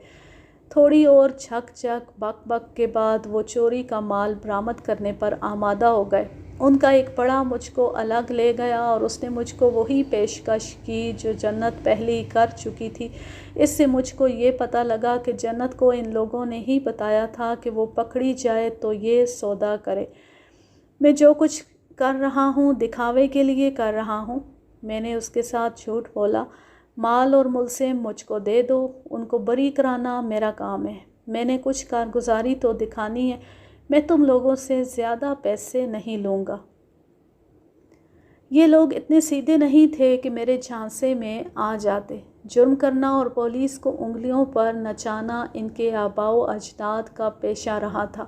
تھوڑی اور جھک جھک بک بک کے بعد وہ چوری کا مال برآمد کرنے پر آمادہ ہو گئے۔ ان کا ایک بڑا مجھ کو الگ لے گیا اور اس نے مجھ کو وہی پیشکش کی جو جنت پہلے کر چکی تھی۔ اس سے مجھ کو یہ پتہ لگا کہ جنت کو ان لوگوں نے ہی بتایا تھا کہ وہ پکڑی جائے تو یہ سودا کرے۔ میں جو کچھ کر رہا ہوں دکھاوے کے لیے کر رہا ہوں۔ میں نے اس کے ساتھ جھوٹ بولا۔ مال اور ملزم مجھ کو دے دو، ان کو بری کرانا میرا کام ہے۔ میں نے کچھ کارگزاری تو دکھانی ہے۔ میں تم لوگوں سے زیادہ پیسے نہیں لوں گا۔ یہ لوگ اتنے سیدھے نہیں تھے کہ میرے جھانسے میں آ جاتے۔ جرم کرنا اور پولیس کو انگلیوں پر نچانا ان کے آباء و اجداد کا پیشہ رہا تھا۔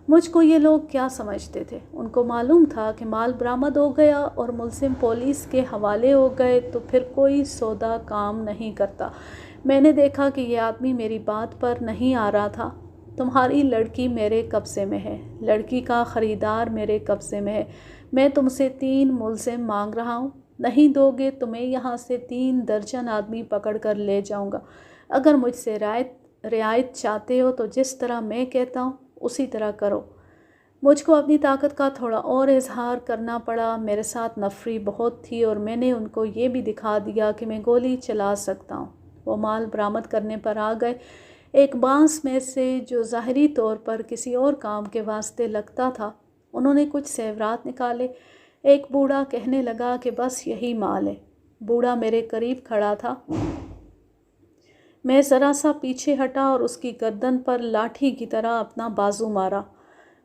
مجھ کو یہ لوگ کیا سمجھتے تھے؟ ان کو معلوم تھا کہ مال برآمد ہو گیا اور ملزم پولیس کے حوالے ہو گئے تو پھر کوئی سودا کام نہیں کرتا۔ میں نے دیکھا کہ یہ آدمی میری بات پر نہیں آ رہا تھا۔ تمہاری لڑکی میرے قبضے میں ہے، لڑکی کا خریدار میرے قبضے میں ہے۔ میں تم سے 3 ملزم مانگ رہا ہوں، نہیں دو گے تو میں یہاں سے 3 درجن آدمی پکڑ کر لے جاؤں گا۔ اگر مجھ سے رعایت چاہتے ہو تو جس طرح میں کہتا ہوں اسی طرح کرو۔ مجھ کو اپنی طاقت کا تھوڑا اور اظہار کرنا پڑا۔ میرے ساتھ نفری بہت تھی اور میں نے ان کو یہ بھی دکھا دیا کہ میں گولی چلا سکتا ہوں۔ وہ مال برآمد کرنے پر آ گئے۔ ایک بانس میں سے جو ظاہری طور پر کسی اور کام کے واسطے لگتا تھا، انہوں نے کچھ زیورات نکالے۔ ایک بوڑھا کہنے لگا کہ بس یہی مال ہے۔ بوڑھا میرے قریب کھڑا تھا۔ میں ذرا سا پیچھے ہٹا اور اس کی گردن پر لاٹھی کی طرح اپنا بازو مارا۔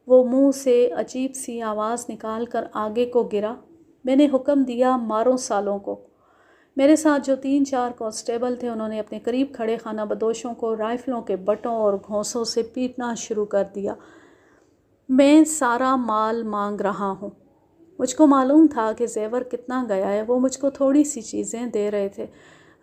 وہ منہ سے عجیب سی آواز نکال کر آگے کو گرا۔ میں نے حکم دیا، مارو سالوں کو۔ میرے ساتھ جو 3-4 کانسٹیبل تھے انہوں نے اپنے قریب کھڑے خانہ بدوشوں کو رائفلوں کے بٹوں اور گھونسوں سے پیٹنا شروع کر دیا۔ میں سارا مال مانگ رہا ہوں۔ مجھ کو معلوم تھا کہ زیور کتنا گیا ہے۔ وہ مجھ کو تھوڑی سی چیزیں دے رہے تھے۔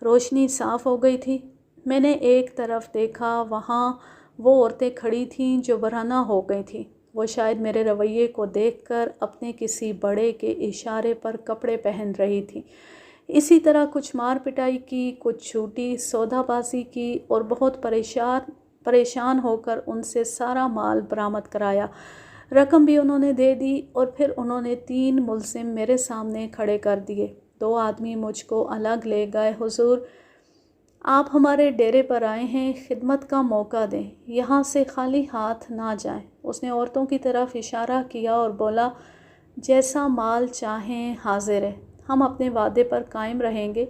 روشنی صاف ہو گئی تھی۔ میں نے ایک طرف دیکھا، وہاں وہ عورتیں کھڑی تھیں جو برہنہ ہو گئی تھیں۔ وہ شاید میرے رویے کو دیکھ کر اپنے کسی بڑے کے اشارے پر کپڑے پہن رہی تھیں۔ اسی طرح کچھ مار پٹائی کی، کچھ جھوٹی سودا بازی کی اور بہت پریشان ہو کر ان سے سارا مال برآمد کرایا۔ رقم بھی انہوں نے دے دی اور پھر انہوں نے 3 ملزم میرے سامنے کھڑے کر دیے۔ 2 آدمی مجھ کو الگ لے گئے۔ حضور، آپ ہمارے ڈیرے پر آئے ہیں، خدمت کا موقع دیں، یہاں سے خالی ہاتھ نہ جائیں۔ اس نے عورتوں کی طرف اشارہ کیا اور بولا، جیسا مال چاہیں حاضر ہے، ہم اپنے وعدے پر قائم رہیں گے،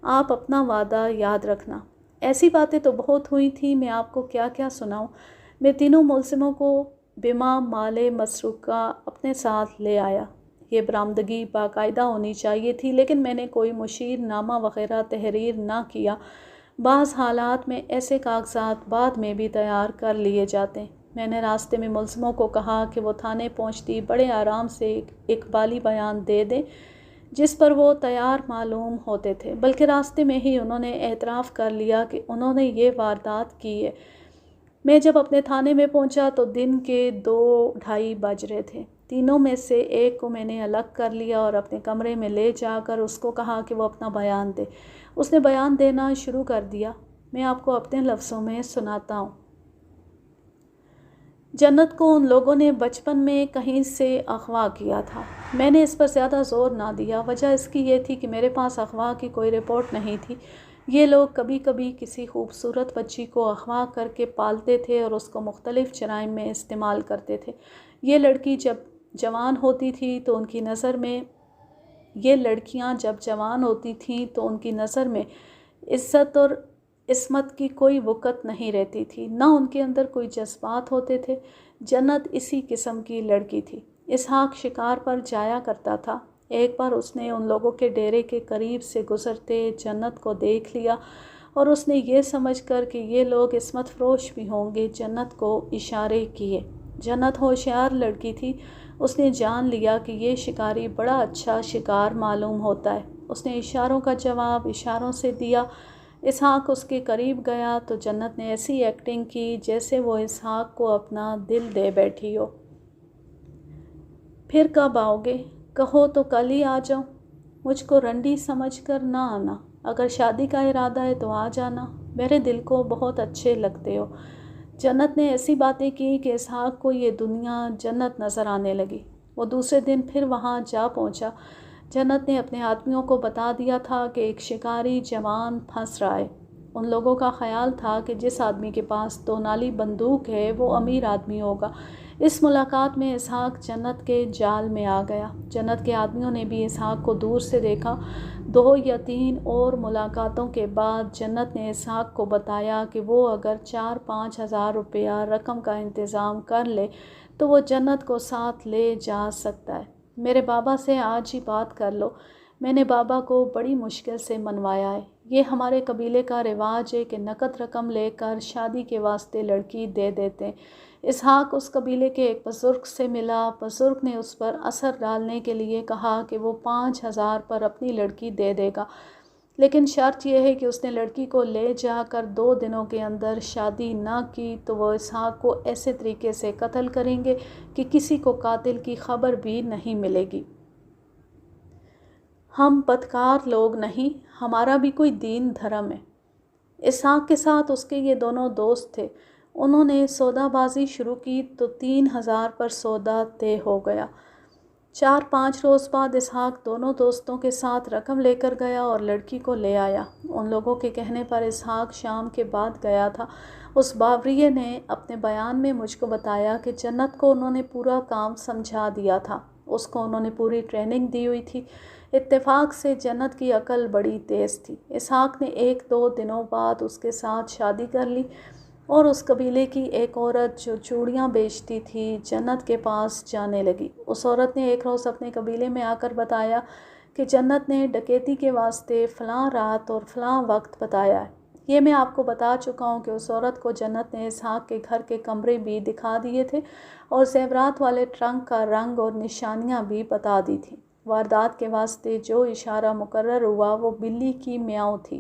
آپ اپنا وعدہ یاد رکھنا۔ ایسی باتیں تو بہت ہوئی تھیں، میں آپ کو کیا کیا سناؤں۔ میں تینوں ملزموں کو بما مال مسروقہ اپنے ساتھ لے آیا۔ یہ برآمدگی باقاعدہ ہونی چاہیے تھی، لیکن میں نے کوئی مشیر نامہ وغیرہ تحریر نہ کیا۔ بعض حالات میں ایسے کاغذات بعد میں بھی تیار کر لیے جاتے ہیں۔ میں نے راستے میں ملزموں کو کہا کہ وہ تھانے پہنچتی بڑے آرام سے ایک اقبالی بیان دے دیں جس پر وہ تیار معلوم ہوتے تھے، بلکہ راستے میں ہی انہوں نے اعتراف کر لیا کہ انہوں نے یہ واردات کی ہے۔ میں جب اپنے تھانے میں پہنچا تو دن کے 2:30 بج رہے تھے۔ تینوں میں سے ایک کو میں نے الگ کر لیا اور اپنے کمرے میں لے جا کر اس کو کہا کہ وہ اپنا بیان دے۔ اس نے بیان دینا شروع کر دیا۔ میں آپ کو اپنے لفظوں میں سناتا ہوں۔ جنت کو ان لوگوں نے بچپن میں کہیں سے اغوا کیا تھا۔ میں نے اس پر زیادہ زور نہ دیا۔ وجہ اس کی یہ تھی کہ میرے پاس اغوا کی کوئی رپورٹ نہیں تھی۔ یہ لوگ کبھی کبھی کسی خوبصورت بچی کو اغوا کر کے پالتے تھے اور اس کو مختلف جرائم میں استعمال کرتے تھے۔ یہ لڑکیاں جب جوان ہوتی تھیں تو ان کی نظر میں عزت اور عصمت کی کوئی وقت نہیں رہتی تھی، نہ ان کے اندر کوئی جذبات ہوتے تھے۔ جنت اسی قسم کی لڑکی تھی۔ اسحاق شکار پر جایا کرتا تھا۔ ایک بار اس نے ان لوگوں کے ڈیرے کے قریب سے گزرتے جنت کو دیکھ لیا اور اس نے یہ سمجھ کر کہ یہ لوگ عصمت فروش بھی ہوں گے جنت کو اشارے کیے۔ جنت ہوشیار لڑکی تھی۔ اس نے جان لیا کہ یہ شکاری بڑا اچھا شکار معلوم ہوتا ہے۔ اس نے اشاروں کا جواب اشاروں سے دیا۔ اسحاق اس کے قریب گیا تو جنت نے ایسی ایکٹنگ کی جیسے وہ اسحاق کو اپنا دل دے بیٹھی ہو۔ پھر کب آؤ گے؟ کہو تو کل ہی آ جاؤں۔ مجھ کو رنڈی سمجھ کر نہ آنا۔ اگر شادی کا ارادہ ہے تو آ جانا۔ میرے دل کو بہت اچھے لگتے ہو۔ جنت نے ایسی باتیں کی کہ اسحاق کو یہ دنیا جنت نظر آنے لگی۔ وہ دوسرے دن پھر وہاں جا پہنچا۔ جنت نے اپنے آدمیوں کو بتا دیا تھا کہ ایک شکاری جوان پھنس رہا ہے۔ ان لوگوں کا خیال تھا کہ جس آدمی کے پاس 2 نالی بندوق ہے وہ امیر آدمی ہوگا۔ اس ملاقات میں اسحاق جنت کے جال میں آ گیا۔ جنت کے آدمیوں نے بھی اسحاق کو دور سے دیکھا۔ 2 یا 3 اور ملاقاتوں کے بعد جنت نے اسحاق کو بتایا کہ وہ اگر 4-5 ہزار روپیہ رقم کا انتظام کر لے تو وہ جنت کو ساتھ لے جا سکتا ہے۔ میرے بابا سے آج ہی بات کر لو۔ میں نے بابا کو بڑی مشکل سے منوایا ہے۔ یہ ہمارے قبیلے کا رواج ہے کہ نقد رقم لے کر شادی کے واسطے لڑکی دے دیتے ہیں۔ اسحاق اس قبیلے کے ایک بزرگ سے ملا۔ بزرگ نے اس پر اثر ڈالنے کے لیے کہا کہ وہ 5,000 پر اپنی لڑکی دے دے گا، لیکن شرط یہ ہے کہ اس نے لڑکی کو لے جا کر 2 دنوں کے اندر شادی نہ کی تو وہ اسحاق کو ایسے طریقے سے قتل کریں گے کہ کسی کو قاتل کی خبر بھی نہیں ملے گی۔ ہم بدکار لوگ نہیں، ہمارا بھی کوئی دین دھرم ہے۔ اسحاق کے ساتھ اس کے یہ دونوں دوست تھے۔ انہوں نے سودا بازی شروع کی تو 3,000 پر سودا طے ہو گیا۔ 4-5 روز بعد اسحاق دونوں دوستوں کے ساتھ رقم لے کر گیا اور لڑکی کو لے آیا۔ ان لوگوں کے کہنے پر اسحاق شام کے بعد گیا تھا۔ اس باوریے نے اپنے بیان میں مجھ کو بتایا کہ جنت کو انہوں نے پورا کام سمجھا دیا تھا۔ اس کو انہوں نے پوری ٹریننگ دی ہوئی تھی۔ اتفاق سے جنت کی عقل بڑی تیز تھی۔ اسحاق نے 1-2 دنوں بعد اس کے ساتھ شادی کر لی اور اس قبیلے کی ایک عورت جو چوڑیاں بیچتی تھی جنت کے پاس جانے لگی۔ اس عورت نے ایک روز اپنے قبیلے میں آ کر بتایا کہ جنت نے ڈکیتی کے واسطے فلاں رات اور فلاں وقت بتایا ہے۔ یہ میں آپ کو بتا چکا ہوں کہ اس عورت کو جنت نے اسحاق کے گھر کے کمرے بھی دکھا دیے تھے اور زیورات والے ٹرنک کا رنگ اور نشانیاں بھی بتا دی تھیں۔ واردات کے واسطے جو اشارہ مقرر ہوا وہ بلی کی میاؤں تھی۔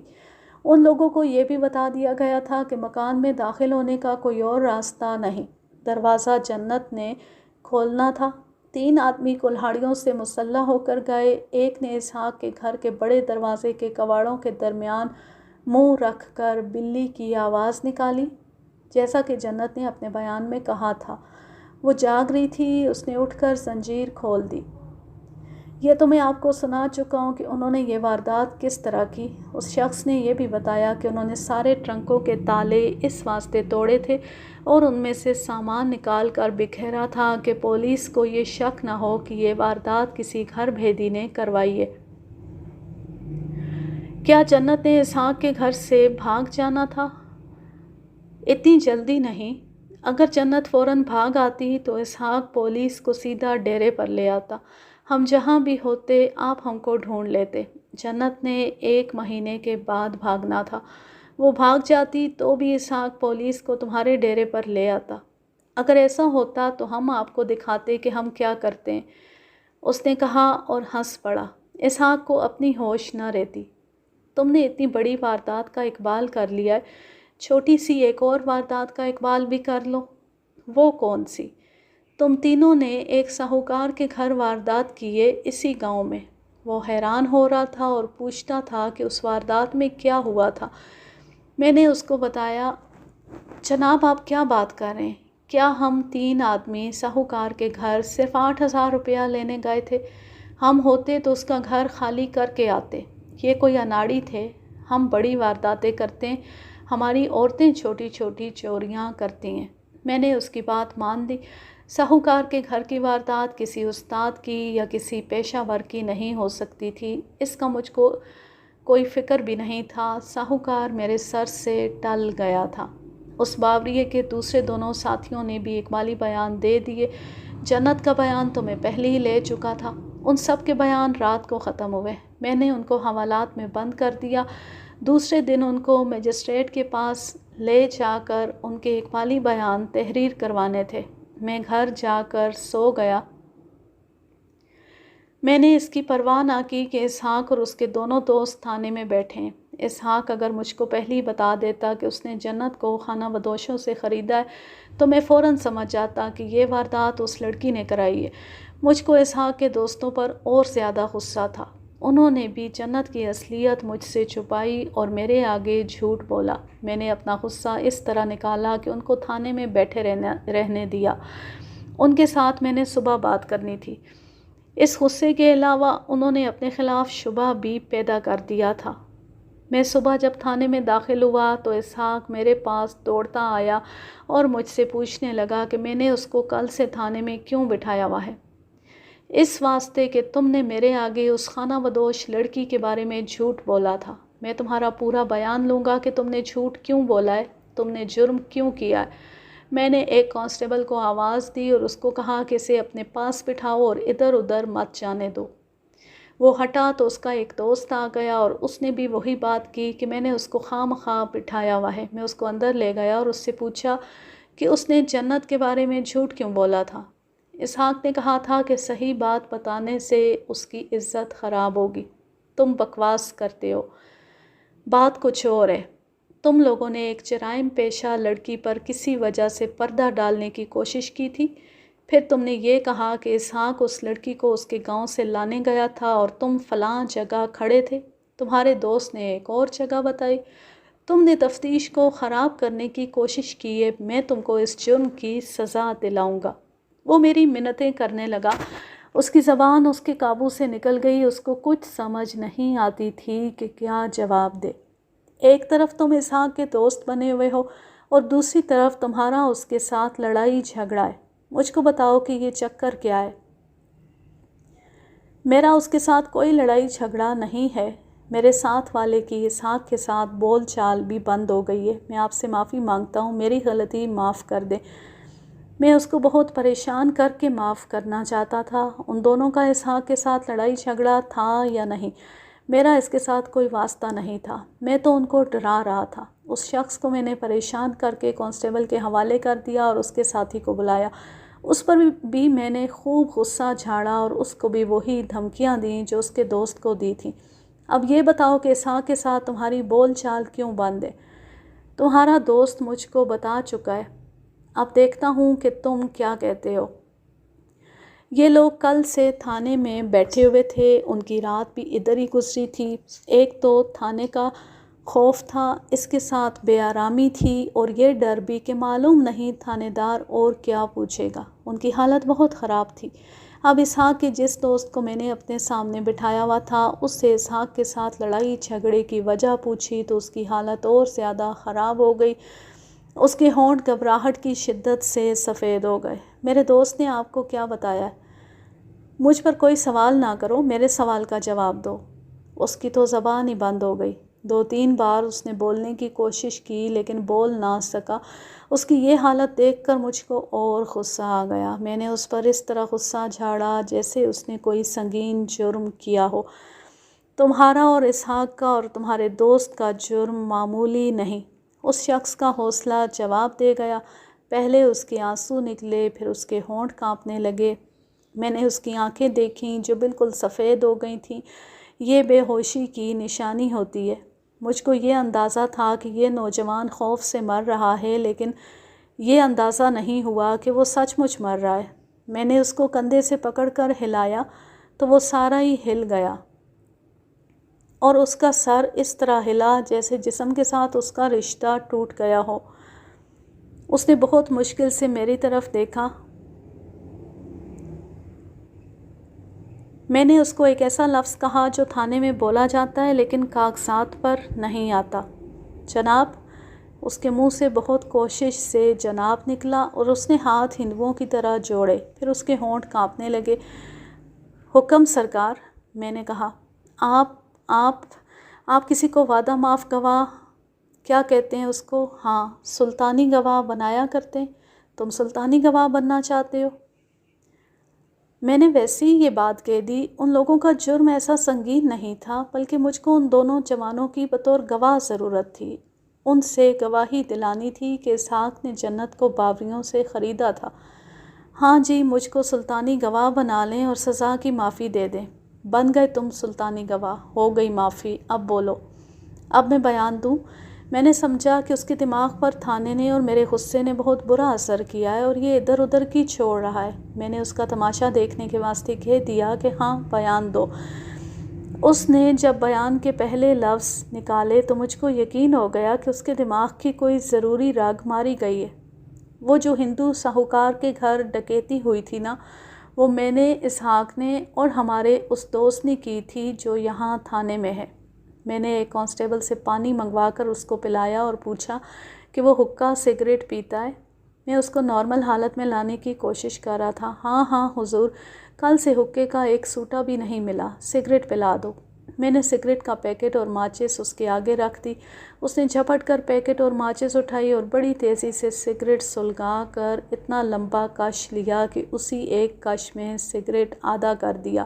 ان لوگوں کو یہ بھی بتا دیا گیا تھا کہ مکان میں داخل ہونے کا کوئی اور راستہ نہیں، دروازہ جنت نے کھولنا تھا۔ 3 آدمی کلہاڑیوں سے مسلح ہو کر گئے۔ ایک نے اسحاق کے گھر کے بڑے دروازے کے کواڑوں کے درمیان منہ رکھ کر بلی کی آواز نکالی، جیسا کہ جنت نے اپنے بیان میں کہا تھا۔ وہ جاگ رہی تھی۔ اس نے اٹھ کر زنجیر کھول دی۔ یہ تو میں آپ کو سنا چکا ہوں کہ انہوں نے یہ واردات کس طرح کی۔ اس شخص نے یہ بھی بتایا کہ انہوں نے سارے ٹرنکوں کے تالے اس واسطے توڑے تھے اور ان میں سے سامان نکال کر بکھیرا تھا کہ پولیس کو یہ شک نہ ہو کہ یہ واردات کسی گھر بھیدی نے کروائی ہے۔ کیا جنت نے اسحاق کے گھر سے بھاگ جانا تھا؟ اتنی جلدی نہیں۔ اگر جنت فوراً بھاگ آتی تو اسحاق پولیس کو سیدھا ڈیرے پر لے آتا۔ ہم جہاں بھی ہوتے آپ ہم کو ڈھونڈ لیتے۔ جنت نے 1 مہینے کے بعد بھاگنا تھا۔ وہ بھاگ جاتی تو بھی اسحاق پولیس کو تمہارے ڈیرے پر لے آتا۔ اگر ایسا ہوتا تو ہم آپ کو دکھاتے کہ ہم کیا کرتے ہیں، اس نے کہا اور ہنس پڑا۔ اسحاق کو اپنی ہوش نہ رہتی۔ تم نے اتنی بڑی واردات کا اقبال کر لیا ہے، چھوٹی سی ایک اور واردات کا اقبال بھی کر لو۔ وہ کون سی؟ تم تینوں نے ایک ساہوکار کے گھر واردات کی ہے اسی گاؤں میں۔ وہ حیران ہو رہا تھا اور پوچھتا تھا کہ اس واردات میں کیا ہوا تھا۔ میں نے اس کو بتایا، جناب آپ کیا بات کر رہے ہیں؟ کیا ہم 3 آدمی ساہوکار کے گھر صرف 8,000 روپیہ لینے گئے تھے؟ ہم ہوتے تو اس کا گھر خالی کر کے آتے۔ یہ کوئی اناڑی تھے؟ ہم بڑی وارداتیں کرتے ہیں، ہماری عورتیں چھوٹی چھوٹی چوریاں کرتی ہیں۔ میں نے اس کی بات مان لی۔ ساہوکار کے گھر کی واردات کسی استاد کی یا کسی پیشہ ور کی نہیں ہو سکتی تھی، اس کا مجھ کو کوئی فکر بھی نہیں تھا۔ ساہوکار میرے سر سے ٹل گیا تھا۔ اس باوریے کے دوسرے دونوں ساتھیوں نے بھی اقبالی بیان دے دیے۔ جنت کا بیان تو میں پہلے ہی لے چکا تھا۔ ان سب کے بیان رات کو ختم ہوئے۔ میں نے ان کو حوالات میں بند کر دیا۔ دوسرے دن ان کو مجسٹریٹ کے پاس لے جا کر ان کے اقبالی بیان تحریر کروانے تھے۔ میں گھر جا کر سو گیا۔ میں نے اس کی پرواہ نہ کی کہ اسحاق اور اس کے دونوں دوست تھانے میں بیٹھے ہیں۔ اسحاق اگر مجھ کو پہلے ہی بتا دیتا کہ اس نے جنت کو خانہ بدوشوں سے خریدا ہے تو میں فوراً سمجھ جاتا کہ یہ واردات اس لڑکی نے کرائی ہے۔ مجھ کو اسحاق کے دوستوں پر اور زیادہ غصہ تھا۔ انہوں نے بھی جنت کی اصلیت مجھ سے چھپائی اور میرے آگے جھوٹ بولا۔ میں نے اپنا غصہ اس طرح نکالا کہ ان کو تھانے میں بیٹھے رہنے دیا۔ ان کے ساتھ میں نے صبح بات کرنی تھی۔ اس غصے کے علاوہ انہوں نے اپنے خلاف شبہ بھی پیدا کر دیا تھا۔ میں صبح جب تھانے میں داخل ہوا تو اسحاق میرے پاس دوڑتا آیا اور مجھ سے پوچھنے لگا کہ میں نے اس کو کل سے تھانے میں کیوں بٹھایا ہوا ہے۔ اس واسطے کہ تم نے میرے آگے اس خانہ بدوش لڑکی کے بارے میں جھوٹ بولا تھا۔ میں تمہارا پورا بیان لوں گا کہ تم نے جھوٹ کیوں بولا ہے، تم نے جرم کیوں کیا ہے۔ میں نے ایک کانسٹیبل کو آواز دی اور اس کو کہا کہ اسے اپنے پاس بٹھاؤ اور ادھر ادھر مت جانے دو۔ وہ ہٹا تو اس کا ایک دوست آ گیا اور اس نے بھی وہی بات کی کہ میں نے اس کو خواہ مخواہ بٹھایا ہوا ہے۔ میں اس کو اندر لے گیا اور اس سے پوچھا کہ اس نے جنت کے بارے میں جھوٹ کیوں بولا تھا۔ اسحاق نے کہا تھا کہ صحیح بات بتانے سے اس کی عزت خراب ہوگی۔ تم بکواس کرتے ہو، بات کچھ اور ہے۔ تم لوگوں نے ایک جرائم پیشہ لڑکی پر کسی وجہ سے پردہ ڈالنے کی کوشش کی تھی۔ پھر تم نے یہ کہا کہ اسحاق اس لڑکی کو اس کے گاؤں سے لانے گیا تھا اور تم فلاں جگہ کھڑے تھے۔ تمہارے دوست نے ایک اور جگہ بتائی۔ تم نے تفتیش کو خراب کرنے کی کوشش کی ہے۔ میں تم کو اس جرم کی سزا دلاؤں گا۔ وہ میری منتیں کرنے لگا۔ اس کی زبان اس کے قابو سے نکل گئی۔ اس کو کچھ سمجھ نہیں آتی تھی کہ کیا جواب دے۔ ایک طرف تم اسحاق کے دوست بنے ہوئے ہو اور دوسری طرف تمہارا اس کے ساتھ لڑائی جھگڑا ہے۔ مجھ کو بتاؤ کہ یہ چکر کیا ہے؟ میرا اس کے ساتھ کوئی لڑائی جھگڑا نہیں ہے۔ میرے ساتھ والے کی اسحاق کے ساتھ بول چال بھی بند ہو گئی ہے۔ میں آپ سے معافی مانگتا ہوں، میری غلطی معاف کر دیں۔ میں اس کو بہت پریشان کر کے معاف کرنا چاہتا تھا۔ ان دونوں کا اسحاق کے ساتھ لڑائی جھگڑا تھا یا نہیں، میرا اس کے ساتھ کوئی واسطہ نہیں تھا۔ میں تو ان کو ڈرا رہا تھا۔ اس شخص کو میں نے پریشان کر کے کانسٹیبل کے حوالے کر دیا اور اس کے ساتھی کو بلایا۔ اس پر بھی میں نے خوب غصہ جھاڑا اور اس کو بھی وہی دھمکیاں دیں جو اس کے دوست کو دی تھیں۔ اب یہ بتاؤ کہ اسحاق کے ساتھ تمہاری بول چال کیوں بند ہے؟ تمہارا دوست مجھ کو بتا چکا ہے۔ اب دیکھتا ہوں کہ تم کیا کہتے ہو۔ یہ لوگ کل سے تھانے میں بیٹھے ہوئے تھے۔ ان کی رات بھی ادھر ہی گزری تھی۔ ایک تو تھانے کا خوف تھا، اس کے ساتھ بے آرامی تھی اور یہ ڈر بھی کہ معلوم نہیں تھانے دار اور کیا پوچھے گا۔ ان کی حالت بہت خراب تھی۔ اب اسحاق کے جس دوست کو میں نے اپنے سامنے بٹھایا ہوا تھا، اس سے اسحاق کے ساتھ لڑائی جھگڑے کی وجہ پوچھی تو اس کی حالت اور زیادہ خراب ہو گئی۔ اس کے ہونٹ گھبراہٹ کی شدت سے سفید ہو گئے۔ میرے دوست نے آپ کو کیا بتایا ہے؟ مجھ پر کوئی سوال نہ کرو، میرے سوال کا جواب دو۔ اس کی تو زبان ہی بند ہو گئی۔ 2-3 بار اس نے بولنے کی کوشش کی لیکن بول نہ سکا۔ اس کی یہ حالت دیکھ کر مجھ کو اور غصہ آ گیا۔ میں نے اس پر اس طرح غصہ جھاڑا جیسے اس نے کوئی سنگین جرم کیا ہو۔ تمہارا اور اسحاق کا اور تمہارے دوست کا جرم معمولی نہیں۔ اس شخص کا حوصلہ جواب دے گیا۔ پہلے اس کے آنسو نکلے، پھر اس کے ہونٹ کانپنے لگے۔ میں نے اس کی آنکھیں دیکھیں جو بالکل سفید ہو گئی تھیں۔ یہ بے ہوشی کی نشانی ہوتی ہے۔ مجھ کو یہ اندازہ تھا کہ یہ نوجوان خوف سے مر رہا ہے، لیکن یہ اندازہ نہیں ہوا کہ وہ سچ مچ مر رہا ہے۔ میں نے اس کو کندھے سے پکڑ کر ہلایا تو وہ سارا ہی ہل گیا، اور اس کا سر اس طرح ہلا جیسے جسم کے ساتھ اس کا رشتہ ٹوٹ گیا ہو۔ اس نے بہت مشکل سے میری طرف دیکھا۔ میں نے اس کو ایک ایسا لفظ کہا جو تھانے میں بولا جاتا ہے لیکن کاغذات پر نہیں آتا۔ جناب۔ اس کے منہ سے بہت کوشش سے جناب نکلا، اور اس نے ہاتھ ہندوؤں کی طرح جوڑے، پھر اس کے ہونٹ کانپنے لگے۔ حکم سرکار، میں نے کہا۔ آپ کسی کو وعدہ معاف گواہ کیا کہتے ہیں اس کو؟ ہاں، سلطانی گواہ بنایا کرتے ہیں۔ تم سلطانی گواہ بننا چاہتے ہو؟ میں نے ویسے ہی یہ بات کہہ دی۔ ان لوگوں کا جرم ایسا سنگین نہیں تھا، بلکہ مجھ کو ان دونوں جوانوں کی بطور گواہ ضرورت تھی۔ ان سے گواہی دلانی تھی کہ اسحاق نے جنت کو باوریوں سے خریدا تھا۔ ہاں جی، مجھ کو سلطانی گواہ بنا لیں اور سزا کی معافی دے دیں۔ بن گئے تم سلطانی گواہ، ہو گئی معافی، اب بولو۔ اب میں بیان دوں؟ میں نے سمجھا کہ اس کے دماغ پر تھانے نے اور میرے غصے نے بہت برا اثر کیا ہے، اور یہ ادھر ادھر کی چھوڑ رہا ہے۔ میں نے اس کا تماشا دیکھنے کے واسطے کہہ دیا کہ ہاں، بیان دو۔ اس نے جب بیان کے پہلے لفظ نکالے تو مجھ کو یقین ہو گیا کہ اس کے دماغ کی کوئی ضروری رگ ماری گئی ہے۔ وہ جو ہندو ساہوکار کے گھر ڈکیتی ہوئی تھی نا، وہ میں نے، اسحاق نے اور ہمارے اس دوست نے کی تھی جو یہاں تھانے میں ہے۔ میں نے ایک کانسٹیبل سے پانی منگوا کر اس کو پلایا اور پوچھا کہ وہ حقہ سگریٹ پیتا ہے۔ میں اس کو نارمل حالت میں لانے کی کوشش کر رہا تھا۔ ہاں حضور، کل سے حقے کا ایک سوٹا بھی نہیں ملا، سگریٹ پلا دو۔ میں نے سگریٹ کا پیکٹ اور ماچس اس کے آگے رکھ دی۔ اس نے جھپٹ کر پیکٹ اور ماچس اٹھائی اور بڑی تیزی سے سگریٹ سلگا کر اتنا لمبا کش لیا کہ اسی ایک کش میں سگریٹ آدھا کر دیا۔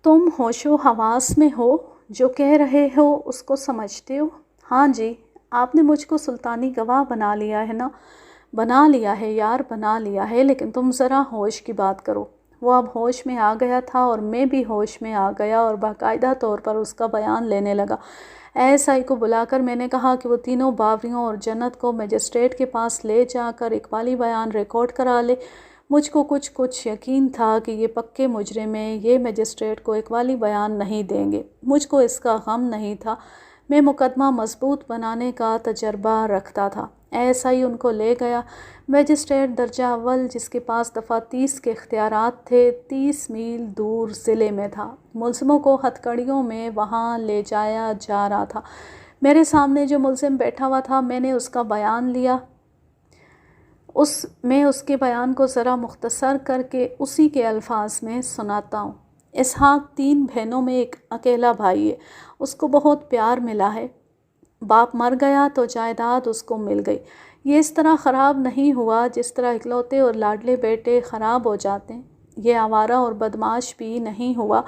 تم ہوش و حواس میں ہو؟ جو کہہ رہے ہو اس کو سمجھتے ہو؟ ہاں جی۔ آپ نے مجھ کو سلطانی گواہ بنا لیا ہے نا؟ بنا لیا ہے یار، بنا لیا ہے، لیکن تم ذرا ہوش کی بات کرو۔ وہ اب ہوش میں آ گیا تھا اور میں بھی ہوش میں آ گیا اور باقاعدہ طور پر اس کا بیان لینے لگا۔ ایس آئی کو بلا کر میں نے کہا کہ وہ تینوں باوریوں اور جنت کو مجسٹریٹ کے پاس لے جا کر اقبالی بیان ریکارڈ کرا لے۔ مجھ کو کچھ یقین تھا کہ یہ پکے مجرم ہیں، یہ مجسٹریٹ کو اقبالی بیان نہیں دیں گے۔ مجھ کو اس کا غم نہیں تھا، میں مقدمہ مضبوط بنانے کا تجربہ رکھتا تھا۔ ایس آئی ان کو لے گیا۔ مجسٹریٹ درجہ اول، جس کے پاس دفعہ 30 کے اختیارات تھے، 30 میل دور ضلع میں تھا۔ ملزموں کو ہتھ کڑیوں میں وہاں لے جایا جا رہا تھا۔ میرے سامنے جو ملزم بیٹھا ہوا تھا، میں نے اس کا بیان لیا۔ میں اس کے بیان کو ذرا مختصر کر کے اسی کے الفاظ میں سناتا ہوں۔ اسحاق 3 بہنوں میں ایک اکیلا بھائی ہے۔ اس کو بہت پیار ملا ہے۔ باپ مر گیا تو جائیداد اس کو مل گئی۔ یہ اس طرح خراب نہیں ہوا جس طرح اکلوتے اور لاڈلے بیٹے خراب ہو جاتے ہیں۔ یہ آوارہ اور بدمعاش بھی نہیں ہوا،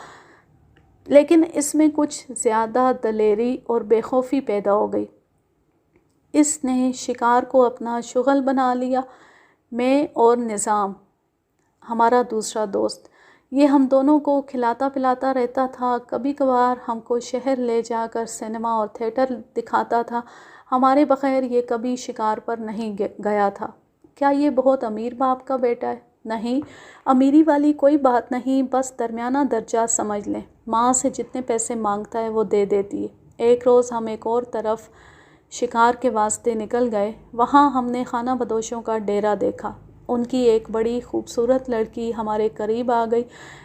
لیکن اس میں کچھ زیادہ دلیری اور بے خوفی پیدا ہو گئی۔ اس نے شکار کو اپنا شغل بنا لیا۔ میں اور نظام، ہمارا دوسرا دوست، یہ ہم دونوں کو کھلاتا پلاتا رہتا تھا۔ کبھی کبھار ہم کو شہر لے جا کر سینما اور تھیٹر دکھاتا تھا۔ ہمارے بغیر یہ کبھی شکار پر نہیں گیا تھا۔ کیا یہ بہت امیر باپ کا بیٹا ہے؟ نہیں، امیری والی کوئی بات نہیں، بس درمیانہ درجہ سمجھ لیں۔ ماں سے جتنے پیسے مانگتا ہے وہ دے دیتی ہے۔ ایک روز ہم ایک اور طرف شکار کے واسطے نکل گئے۔ وہاں ہم نے خانہ بدوشوں کا ڈیرا دیکھا۔ ان کی ایک بڑی خوبصورت لڑکی ہمارے قریب آ گئی۔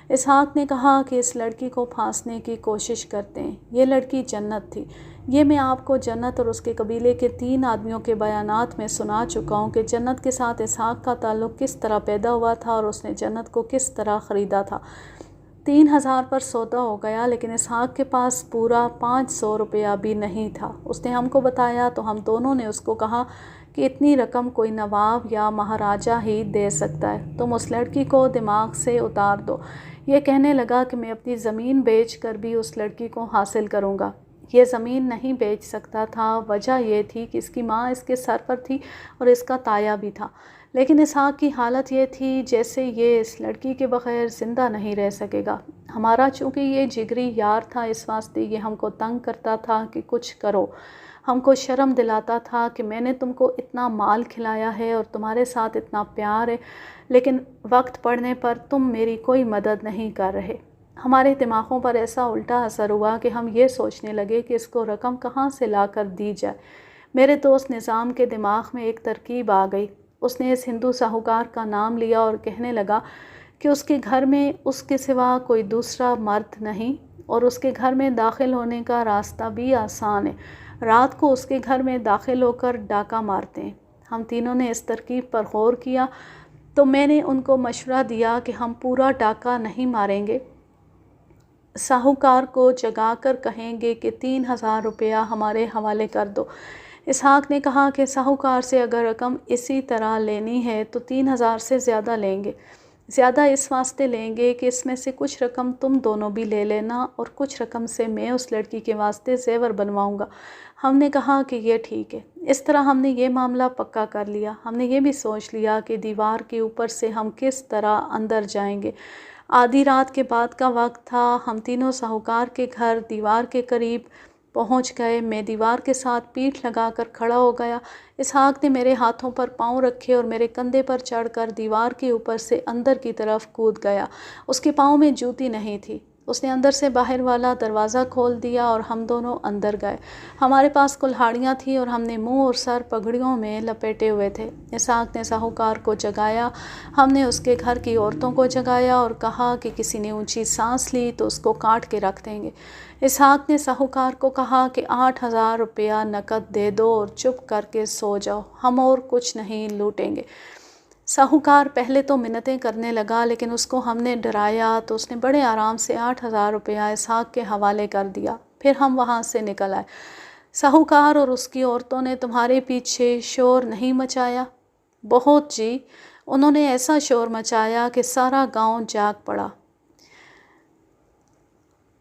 اسحاق نے کہا کہ اس لڑکی کو پھانسنے کی کوشش کرتے ہیں۔ یہ لڑکی جنت تھی۔ یہ میں آپ کو جنت اور اس کے قبیلے کے 3 آدمیوں کے بیانات میں سنا چکا ہوں کہ جنت کے ساتھ اسحاق کا تعلق کس طرح پیدا ہوا تھا اور اس نے جنت کو کس طرح خریدا تھا۔ 3000 پر سودا ہو گیا، لیکن اسحاق کے پاس پورا 500 روپیہ بھی نہیں تھا۔ اس نے ہم کو بتایا تو ہم دونوں نے اس کو کہا کہ اتنی رقم کوئی نواب یا مہاراجہ ہی دے سکتا ہے، تم اس لڑکی کو دماغ سے اتار دو۔ یہ کہنے لگا کہ میں اپنی زمین بیچ کر بھی اس لڑکی کو حاصل کروں گا۔ یہ زمین نہیں بیچ سکتا تھا، وجہ یہ تھی کہ اس کی ماں اس کے سر پر تھی اور اس کا تایا بھی تھا۔ لیکن اسحاق کی حالت یہ تھی جیسے یہ اس لڑکی کے بغیر زندہ نہیں رہ سکے گا۔ ہمارا چونکہ یہ جگری یار تھا، اس واسطے یہ ہم کو تنگ کرتا تھا کہ کچھ کرو، ہم کو شرم دلاتا تھا کہ میں نے تم کو اتنا مال کھلایا ہے اور تمہارے ساتھ اتنا پیار ہے، لیکن وقت پڑنے پر تم میری کوئی مدد نہیں کر رہے۔ ہمارے دماغوں پر ایسا الٹا اثر ہوا کہ ہم یہ سوچنے لگے کہ اس کو رقم کہاں سے لا کر دی جائے۔ میرے دوست نظام کے دماغ میں ایک ترکیب آ گئی۔ اس نے اس ہندو ساہوکار کا نام لیا اور کہنے لگا کہ اس کے گھر میں اس کے سوا کوئی دوسرا مرد نہیں اور اس کے گھر میں داخل ہونے کا راستہ بھی آسان ہے، رات کو اس کے گھر میں داخل ہو کر ڈاکہ مارتے ہیں۔ ہم تینوں نے اس ترکیب پر غور کیا تو میں نے ان کو مشورہ دیا کہ ہم پورا ڈاکہ نہیں ماریں گے، ساہوکار کو جگا کر کہیں گے کہ 3000 روپیہ ہمارے حوالے کر دو۔ اسحاق نے کہا کہ ساہوکار سے اگر رقم اسی طرح لینی ہے تو 3000 سے زیادہ لیں گے، زیادہ اس واسطے لیں گے کہ اس میں سے کچھ رقم تم دونوں بھی لے لینا اور کچھ رقم سے میں اس لڑکی کے واسطے زیور بنواؤں گا۔ ہم نے کہا کہ یہ ٹھیک ہے۔ اس طرح ہم نے یہ معاملہ پکا کر لیا۔ ہم نے یہ بھی سوچ لیا کہ دیوار کے اوپر سے ہم کس طرح اندر جائیں گے۔ آدھی رات کے بعد کا وقت تھا۔ ہم تینوں ساہوکار کے گھر دیوار کے قریب پہنچ گئے۔ میں دیوار کے ساتھ پیٹھ لگا کر کھڑا ہو گیا۔ اسحاق نے میرے ہاتھوں پر پاؤں رکھے اور میرے کندھے پر چڑھ کر دیوار کے اوپر سے اندر کی طرف کود گیا۔ اس کے پاؤں میں جوتی نہیں تھی۔ اس نے اندر سے باہر والا دروازہ کھول دیا اور ہم دونوں اندر گئے۔ ہمارے پاس کلہاڑیاں تھیں اور ہم نے منہ اور سر پگڑیوں میں لپیٹے ہوئے تھے۔ اسحاق نے ساہوکار کو جگایا، ہم نے اس کے گھر کی عورتوں کو جگایا اور کہا کہ کسی نے اونچی سانس لی تو اس کو کاٹ کے رکھ دیں گے۔ اسحاق نے ساہوکار کو کہا کہ 8000 روپیہ نقد دے دو اور چپ کر کے سو جاؤ، ہم اور کچھ نہیں لوٹیں گے۔ ساہوکار پہلے تو منتیں کرنے لگا، لیکن اس کو ہم نے ڈرایا تو اس نے بڑے آرام سے 8000 روپیہ اسحاق کے حوالے کر دیا۔ پھر ہم وہاں سے نکل آئے۔ ساہوکار اور اس کی عورتوں نے تمہارے پیچھے شور نہیں مچایا؟ بہت جی، انہوں نے ایسا شور مچایا کہ سارا گاؤں جاگ پڑا۔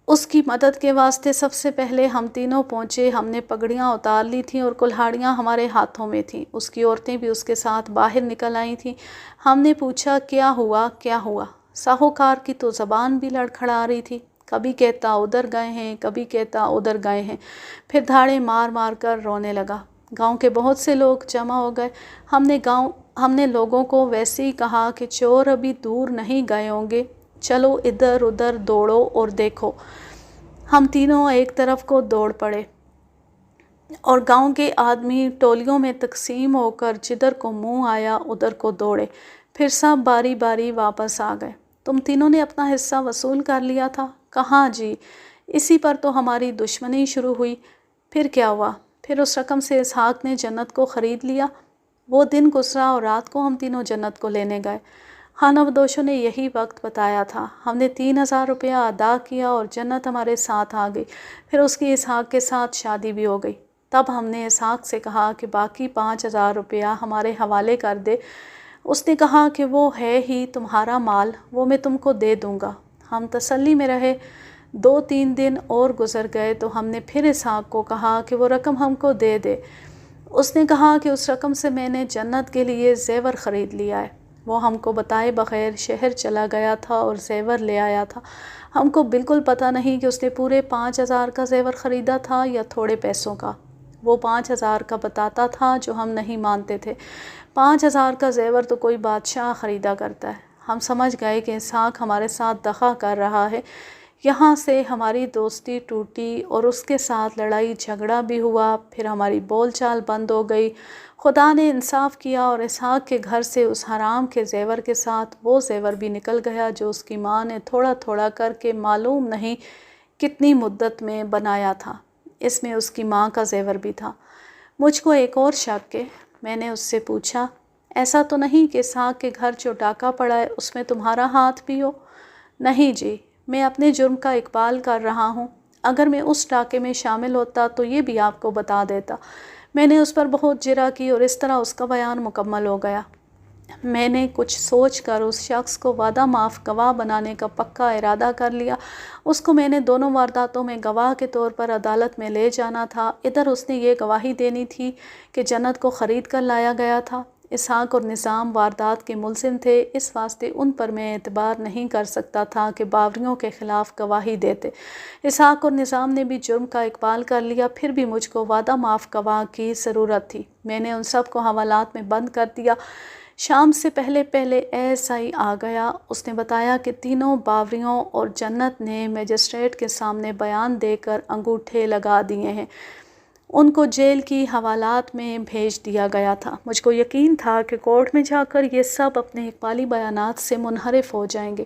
اس کی مدد کے واسطے سب سے پہلے ہم تینوں پہنچے۔ ہم نے پگڑیاں اتار لی تھیں اور کلہاڑیاں ہمارے ہاتھوں میں تھیں۔ اس کی عورتیں بھی اس کے ساتھ باہر نکل آئی تھیں۔ ہم نے پوچھا کیا ہوا کیا ہوا؟ ساہوکار کی تو زبان بھی لڑکھڑا رہی تھی، کبھی کہتا ادھر گئے ہیں، کبھی کہتا ادھر گئے ہیں، پھر دھاڑے مار مار کر رونے لگا۔ گاؤں کے بہت سے لوگ جمع ہو گئے۔ ہم نے لوگوں کو ویسے ہی کہا کہ چور ابھی دور نہیں گئے ہوں گے، چلو ادھر ادھر دوڑو اور دیکھو۔ ہم تینوں ایک طرف کو دوڑ پڑے اور گاؤں کے آدمی ٹولیوں میں تقسیم ہو کر جدھر کو منہ آیا ادھر کو دوڑے، پھر سب باری باری واپس آ گئے۔ تم تینوں نے اپنا حصہ وصول کر لیا تھا؟ کہاں جی، اسی پر تو ہماری دشمنی شروع ہوئی۔ پھر کیا ہوا؟ پھر اس رقم سے اسحاق نے جنت کو خرید لیا۔ وہ دن گزرا اور رات کو ہم تینوں جنت کو لینے گئے۔ خانہ بدوشوں نے یہی وقت بتایا تھا۔ ہم نے 3000 روپیہ ادا کیا اور جنت ہمارے ساتھ آ گئی۔ پھر اس کی اسحاق کے ساتھ شادی بھی ہو گئی۔ تب ہم نے اسحاق سے کہا کہ باقی 5000 روپیہ ہمارے حوالے کر دے۔ اس نے کہا کہ وہ ہے ہی تمہارا مال، وہ میں تم کو دے دوں گا۔ ہم تسلی میں رہے۔ 2-3 دن اور گزر گئے تو ہم نے پھر اسحاق کو کہا کہ وہ رقم ہم کو دے دے۔ اس نے کہا کہ اس رقم سے میں نے جنت کے لیے زیور خرید لیا ہے۔ وہ ہم کو بتائے بغیر شہر چلا گیا تھا اور زیور لے آیا تھا۔ ہم کو بالکل پتہ نہیں کہ اس نے پورے 5000 کا زیور خریدا تھا یا تھوڑے پیسوں کا۔ وہ 5000 کا بتاتا تھا جو ہم نہیں مانتے تھے۔ 5000 کا زیور تو کوئی بادشاہ خریدا کرتا ہے۔ ہم سمجھ گئے کہ اسحاق ہمارے ساتھ دغا کر رہا ہے۔ یہاں سے ہماری دوستی ٹوٹی اور اس کے ساتھ لڑائی جھگڑا بھی ہوا، پھر ہماری بول چال بند ہو گئی۔ خدا نے انصاف کیا اور اسحاق کے گھر سے اس حرام کے زیور کے ساتھ وہ زیور بھی نکل گیا جو اس کی ماں نے تھوڑا تھوڑا کر کے معلوم نہیں کتنی مدت میں بنایا تھا۔ اس میں اس کی ماں کا زیور بھی تھا۔ مجھ کو ایک اور شک ہے۔ میں نے اس سے پوچھا ایسا تو نہیں کہ اسحاق کے گھر جو ڈاکہ پڑا ہے اس میں تمہارا ہاتھ بھی ہو؟ نہیں جی، میں اپنے جرم کا اقبال کر رہا ہوں۔ اگر میں اس ڈاکے میں شامل ہوتا تو یہ بھی آپ کو بتا دیتا۔ میں نے اس پر بہت جرا کی اور اس طرح اس کا بیان مکمل ہو گیا۔ میں نے کچھ سوچ کر اس شخص کو وعدہ معاف گواہ بنانے کا پکا ارادہ کر لیا۔ اس کو میں نے دونوں وارداتوں میں گواہ کے طور پر عدالت میں لے جانا تھا۔ ادھر اس نے یہ گواہی دینی تھی کہ جنت کو خرید کر لایا گیا تھا، اسحاق اور نظام واردات کے ملزم تھے، اس واسطے ان پر میں اعتبار نہیں کر سکتا تھا کہ باوریوں کے خلاف گواہی دیتے۔ اسحاق اور نظام نے بھی جرم کا اقبال کر لیا، پھر بھی مجھ کو وعدہ معاف گواہ کی ضرورت تھی۔ میں نے ان سب کو حوالات میں بند کر دیا۔ شام سے پہلے ASI آ گیا۔ اس نے بتایا کہ تینوں باوریوں اور جنت نے مجسٹریٹ کے سامنے بیان دے کر انگوٹھے لگا دیے ہیں۔ ان کو جیل کی حوالات میں بھیج دیا گیا تھا۔ مجھ کو یقین تھا کہ کورٹ میں جا کر یہ سب اپنے اقبالی بیانات سے منحرف ہو جائیں گے۔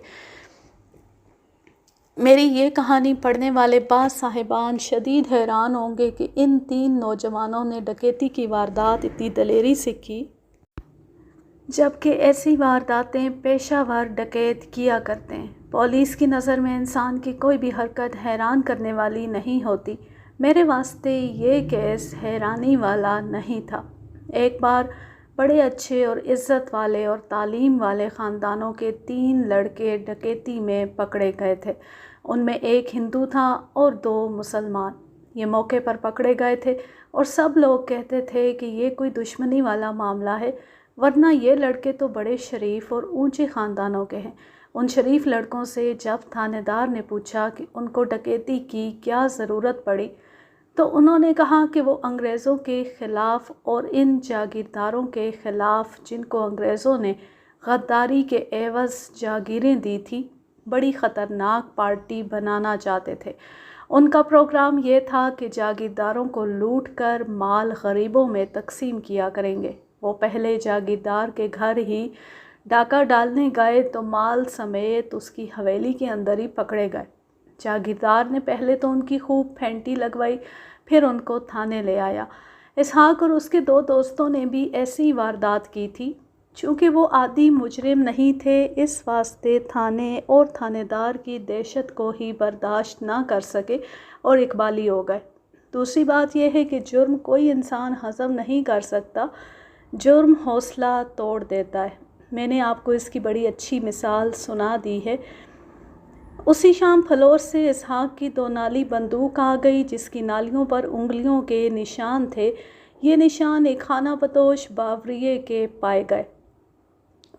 میری یہ کہانی پڑھنے والے بعض صاحبان شدید حیران ہوں گے کہ ان 3 نوجوانوں نے ڈکیتی کی واردات اتنی دلیری سے کی، جبکہ ایسی وارداتیں پیشہ ور ڈکیت کیا کرتے ہیں۔ پولیس کی نظر میں انسان کی کوئی بھی حرکت حیران کرنے والی نہیں ہوتی۔ میرے واسطے یہ کیس حیرانی والا نہیں تھا۔ ایک بار بڑے اچھے اور عزت والے اور تعلیم والے خاندانوں کے 3 لڑکے ڈکیتی میں پکڑے گئے تھے۔ ان میں ایک ہندو تھا اور 2 مسلمان۔ یہ موقع پر پکڑے گئے تھے اور سب لوگ کہتے تھے کہ یہ کوئی دشمنی والا معاملہ ہے، ورنہ یہ لڑکے تو بڑے شریف اور اونچے خاندانوں کے ہیں۔ ان شریف لڑکوں سے جب تھانے دار نے پوچھا کہ ان کو ڈکیتی کی کیا ضرورت پڑی، تو انہوں نے کہا کہ وہ انگریزوں کے خلاف اور ان جاگیرداروں کے خلاف جن کو انگریزوں نے غداری کے عوض جاگیریں دی تھی، بڑی خطرناک پارٹی بنانا چاہتے تھے۔ ان کا پروگرام یہ تھا کہ جاگیرداروں کو لوٹ کر مال غریبوں میں تقسیم کیا کریں گے۔ وہ پہلے جاگیردار کے گھر ہی ڈاکہ ڈالنے گئے تو مال سمیت اس کی حویلی کے اندر ہی پکڑے گئے۔ جاگیردار نے پہلے تو ان کی خوب پھینٹی لگوائی، پھر ان کو تھانے لے آیا۔ اسحاق اور اس کے 2 دوستوں نے بھی ایسی واردات کی تھی۔ چونکہ وہ عادی مجرم نہیں تھے، اس واسطے تھانے اور تھانے دار کی دہشت کو ہی برداشت نہ کر سکے اور اقبالی ہو گئے۔ دوسری بات یہ ہے کہ جرم کوئی انسان ہضم نہیں کر سکتا، جرم حوصلہ توڑ دیتا ہے۔ میں نے آپ کو اس کی بڑی اچھی مثال سنا دی ہے۔ اسی شام فلور سے اسحاق کی 2 نالی بندوق آ گئی، جس کی نالیوں پر انگلیوں کے نشان تھے۔ یہ نشان ایک خانہ بدوش باوریے کے پائے گئے۔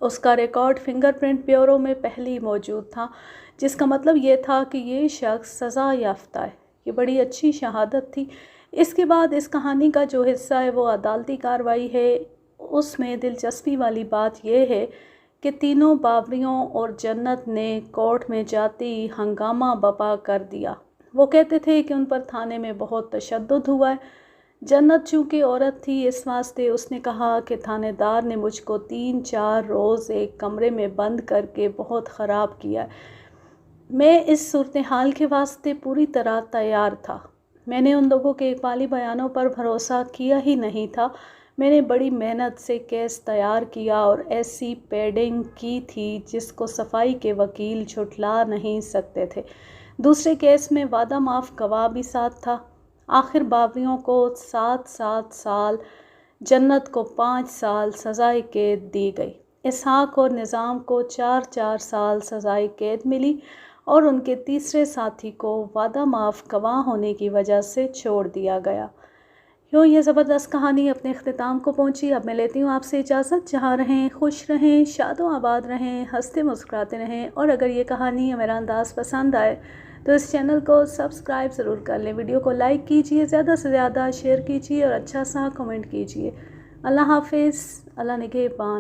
اس کا ریکارڈ فنگر پرنٹ بیورو میں پہلے ہی موجود تھا، جس کا مطلب یہ تھا کہ یہ شخص سزا یافتہ ہے۔ یہ بڑی اچھی شہادت تھی۔ اس کے بعد اس کہانی کا جو حصہ ہے وہ عدالتی کارروائی ہے۔ اس میں دلچسپی والی بات یہ ہے کہ تینوں باوریوں اور جنت نے کورٹ میں جاتے ہی ہنگامہ برپا کر دیا۔ وہ کہتے تھے کہ ان پر تھانے میں بہت تشدد ہوا ہے۔ جنت چونکہ عورت تھی، اس واسطے اس نے کہا کہ تھانے دار نے مجھ کو 3-4 روز ایک کمرے میں بند کر کے بہت خراب کیا۔ میں اس صورتحال کے واسطے پوری طرح تیار تھا۔ میں نے ان لوگوں کے اقبالی بیانوں پر بھروسہ کیا ہی نہیں تھا۔ میں نے بڑی محنت سے کیس تیار کیا اور ایسی پیڈنگ کی تھی جس کو صفائی کے وکیل جھٹلا نہیں سکتے تھے۔ دوسرے کیس میں وعدہ معاف گواہ بھی ساتھ تھا۔ آخر باوریوں کو 7 سال، جنت کو 5 سال سزائے قید دی گئی۔ اسحاق اور نظام کو 4 سال سزائے قید ملی اور ان کے تیسرے ساتھی کو وعدہ معاف گواہ ہونے کی وجہ سے چھوڑ دیا گیا۔ یوں یہ زبردست کہانی اپنے اختتام کو پہنچی۔ اب میں لیتی ہوں آپ سے اجازت۔ جہاں رہیں خوش رہیں، شاد و آباد رہیں، ہنستے مسکراتے رہیں، اور اگر یہ کہانی یا میرا انداز پسند آئے تو اس چینل کو سبسکرائب ضرور کر لیں، ویڈیو کو لائک کیجئے، زیادہ سے زیادہ شیئر کیجئے اور اچھا سا کمنٹ کیجئے۔ اللہ حافظ، اللہ نگہبان۔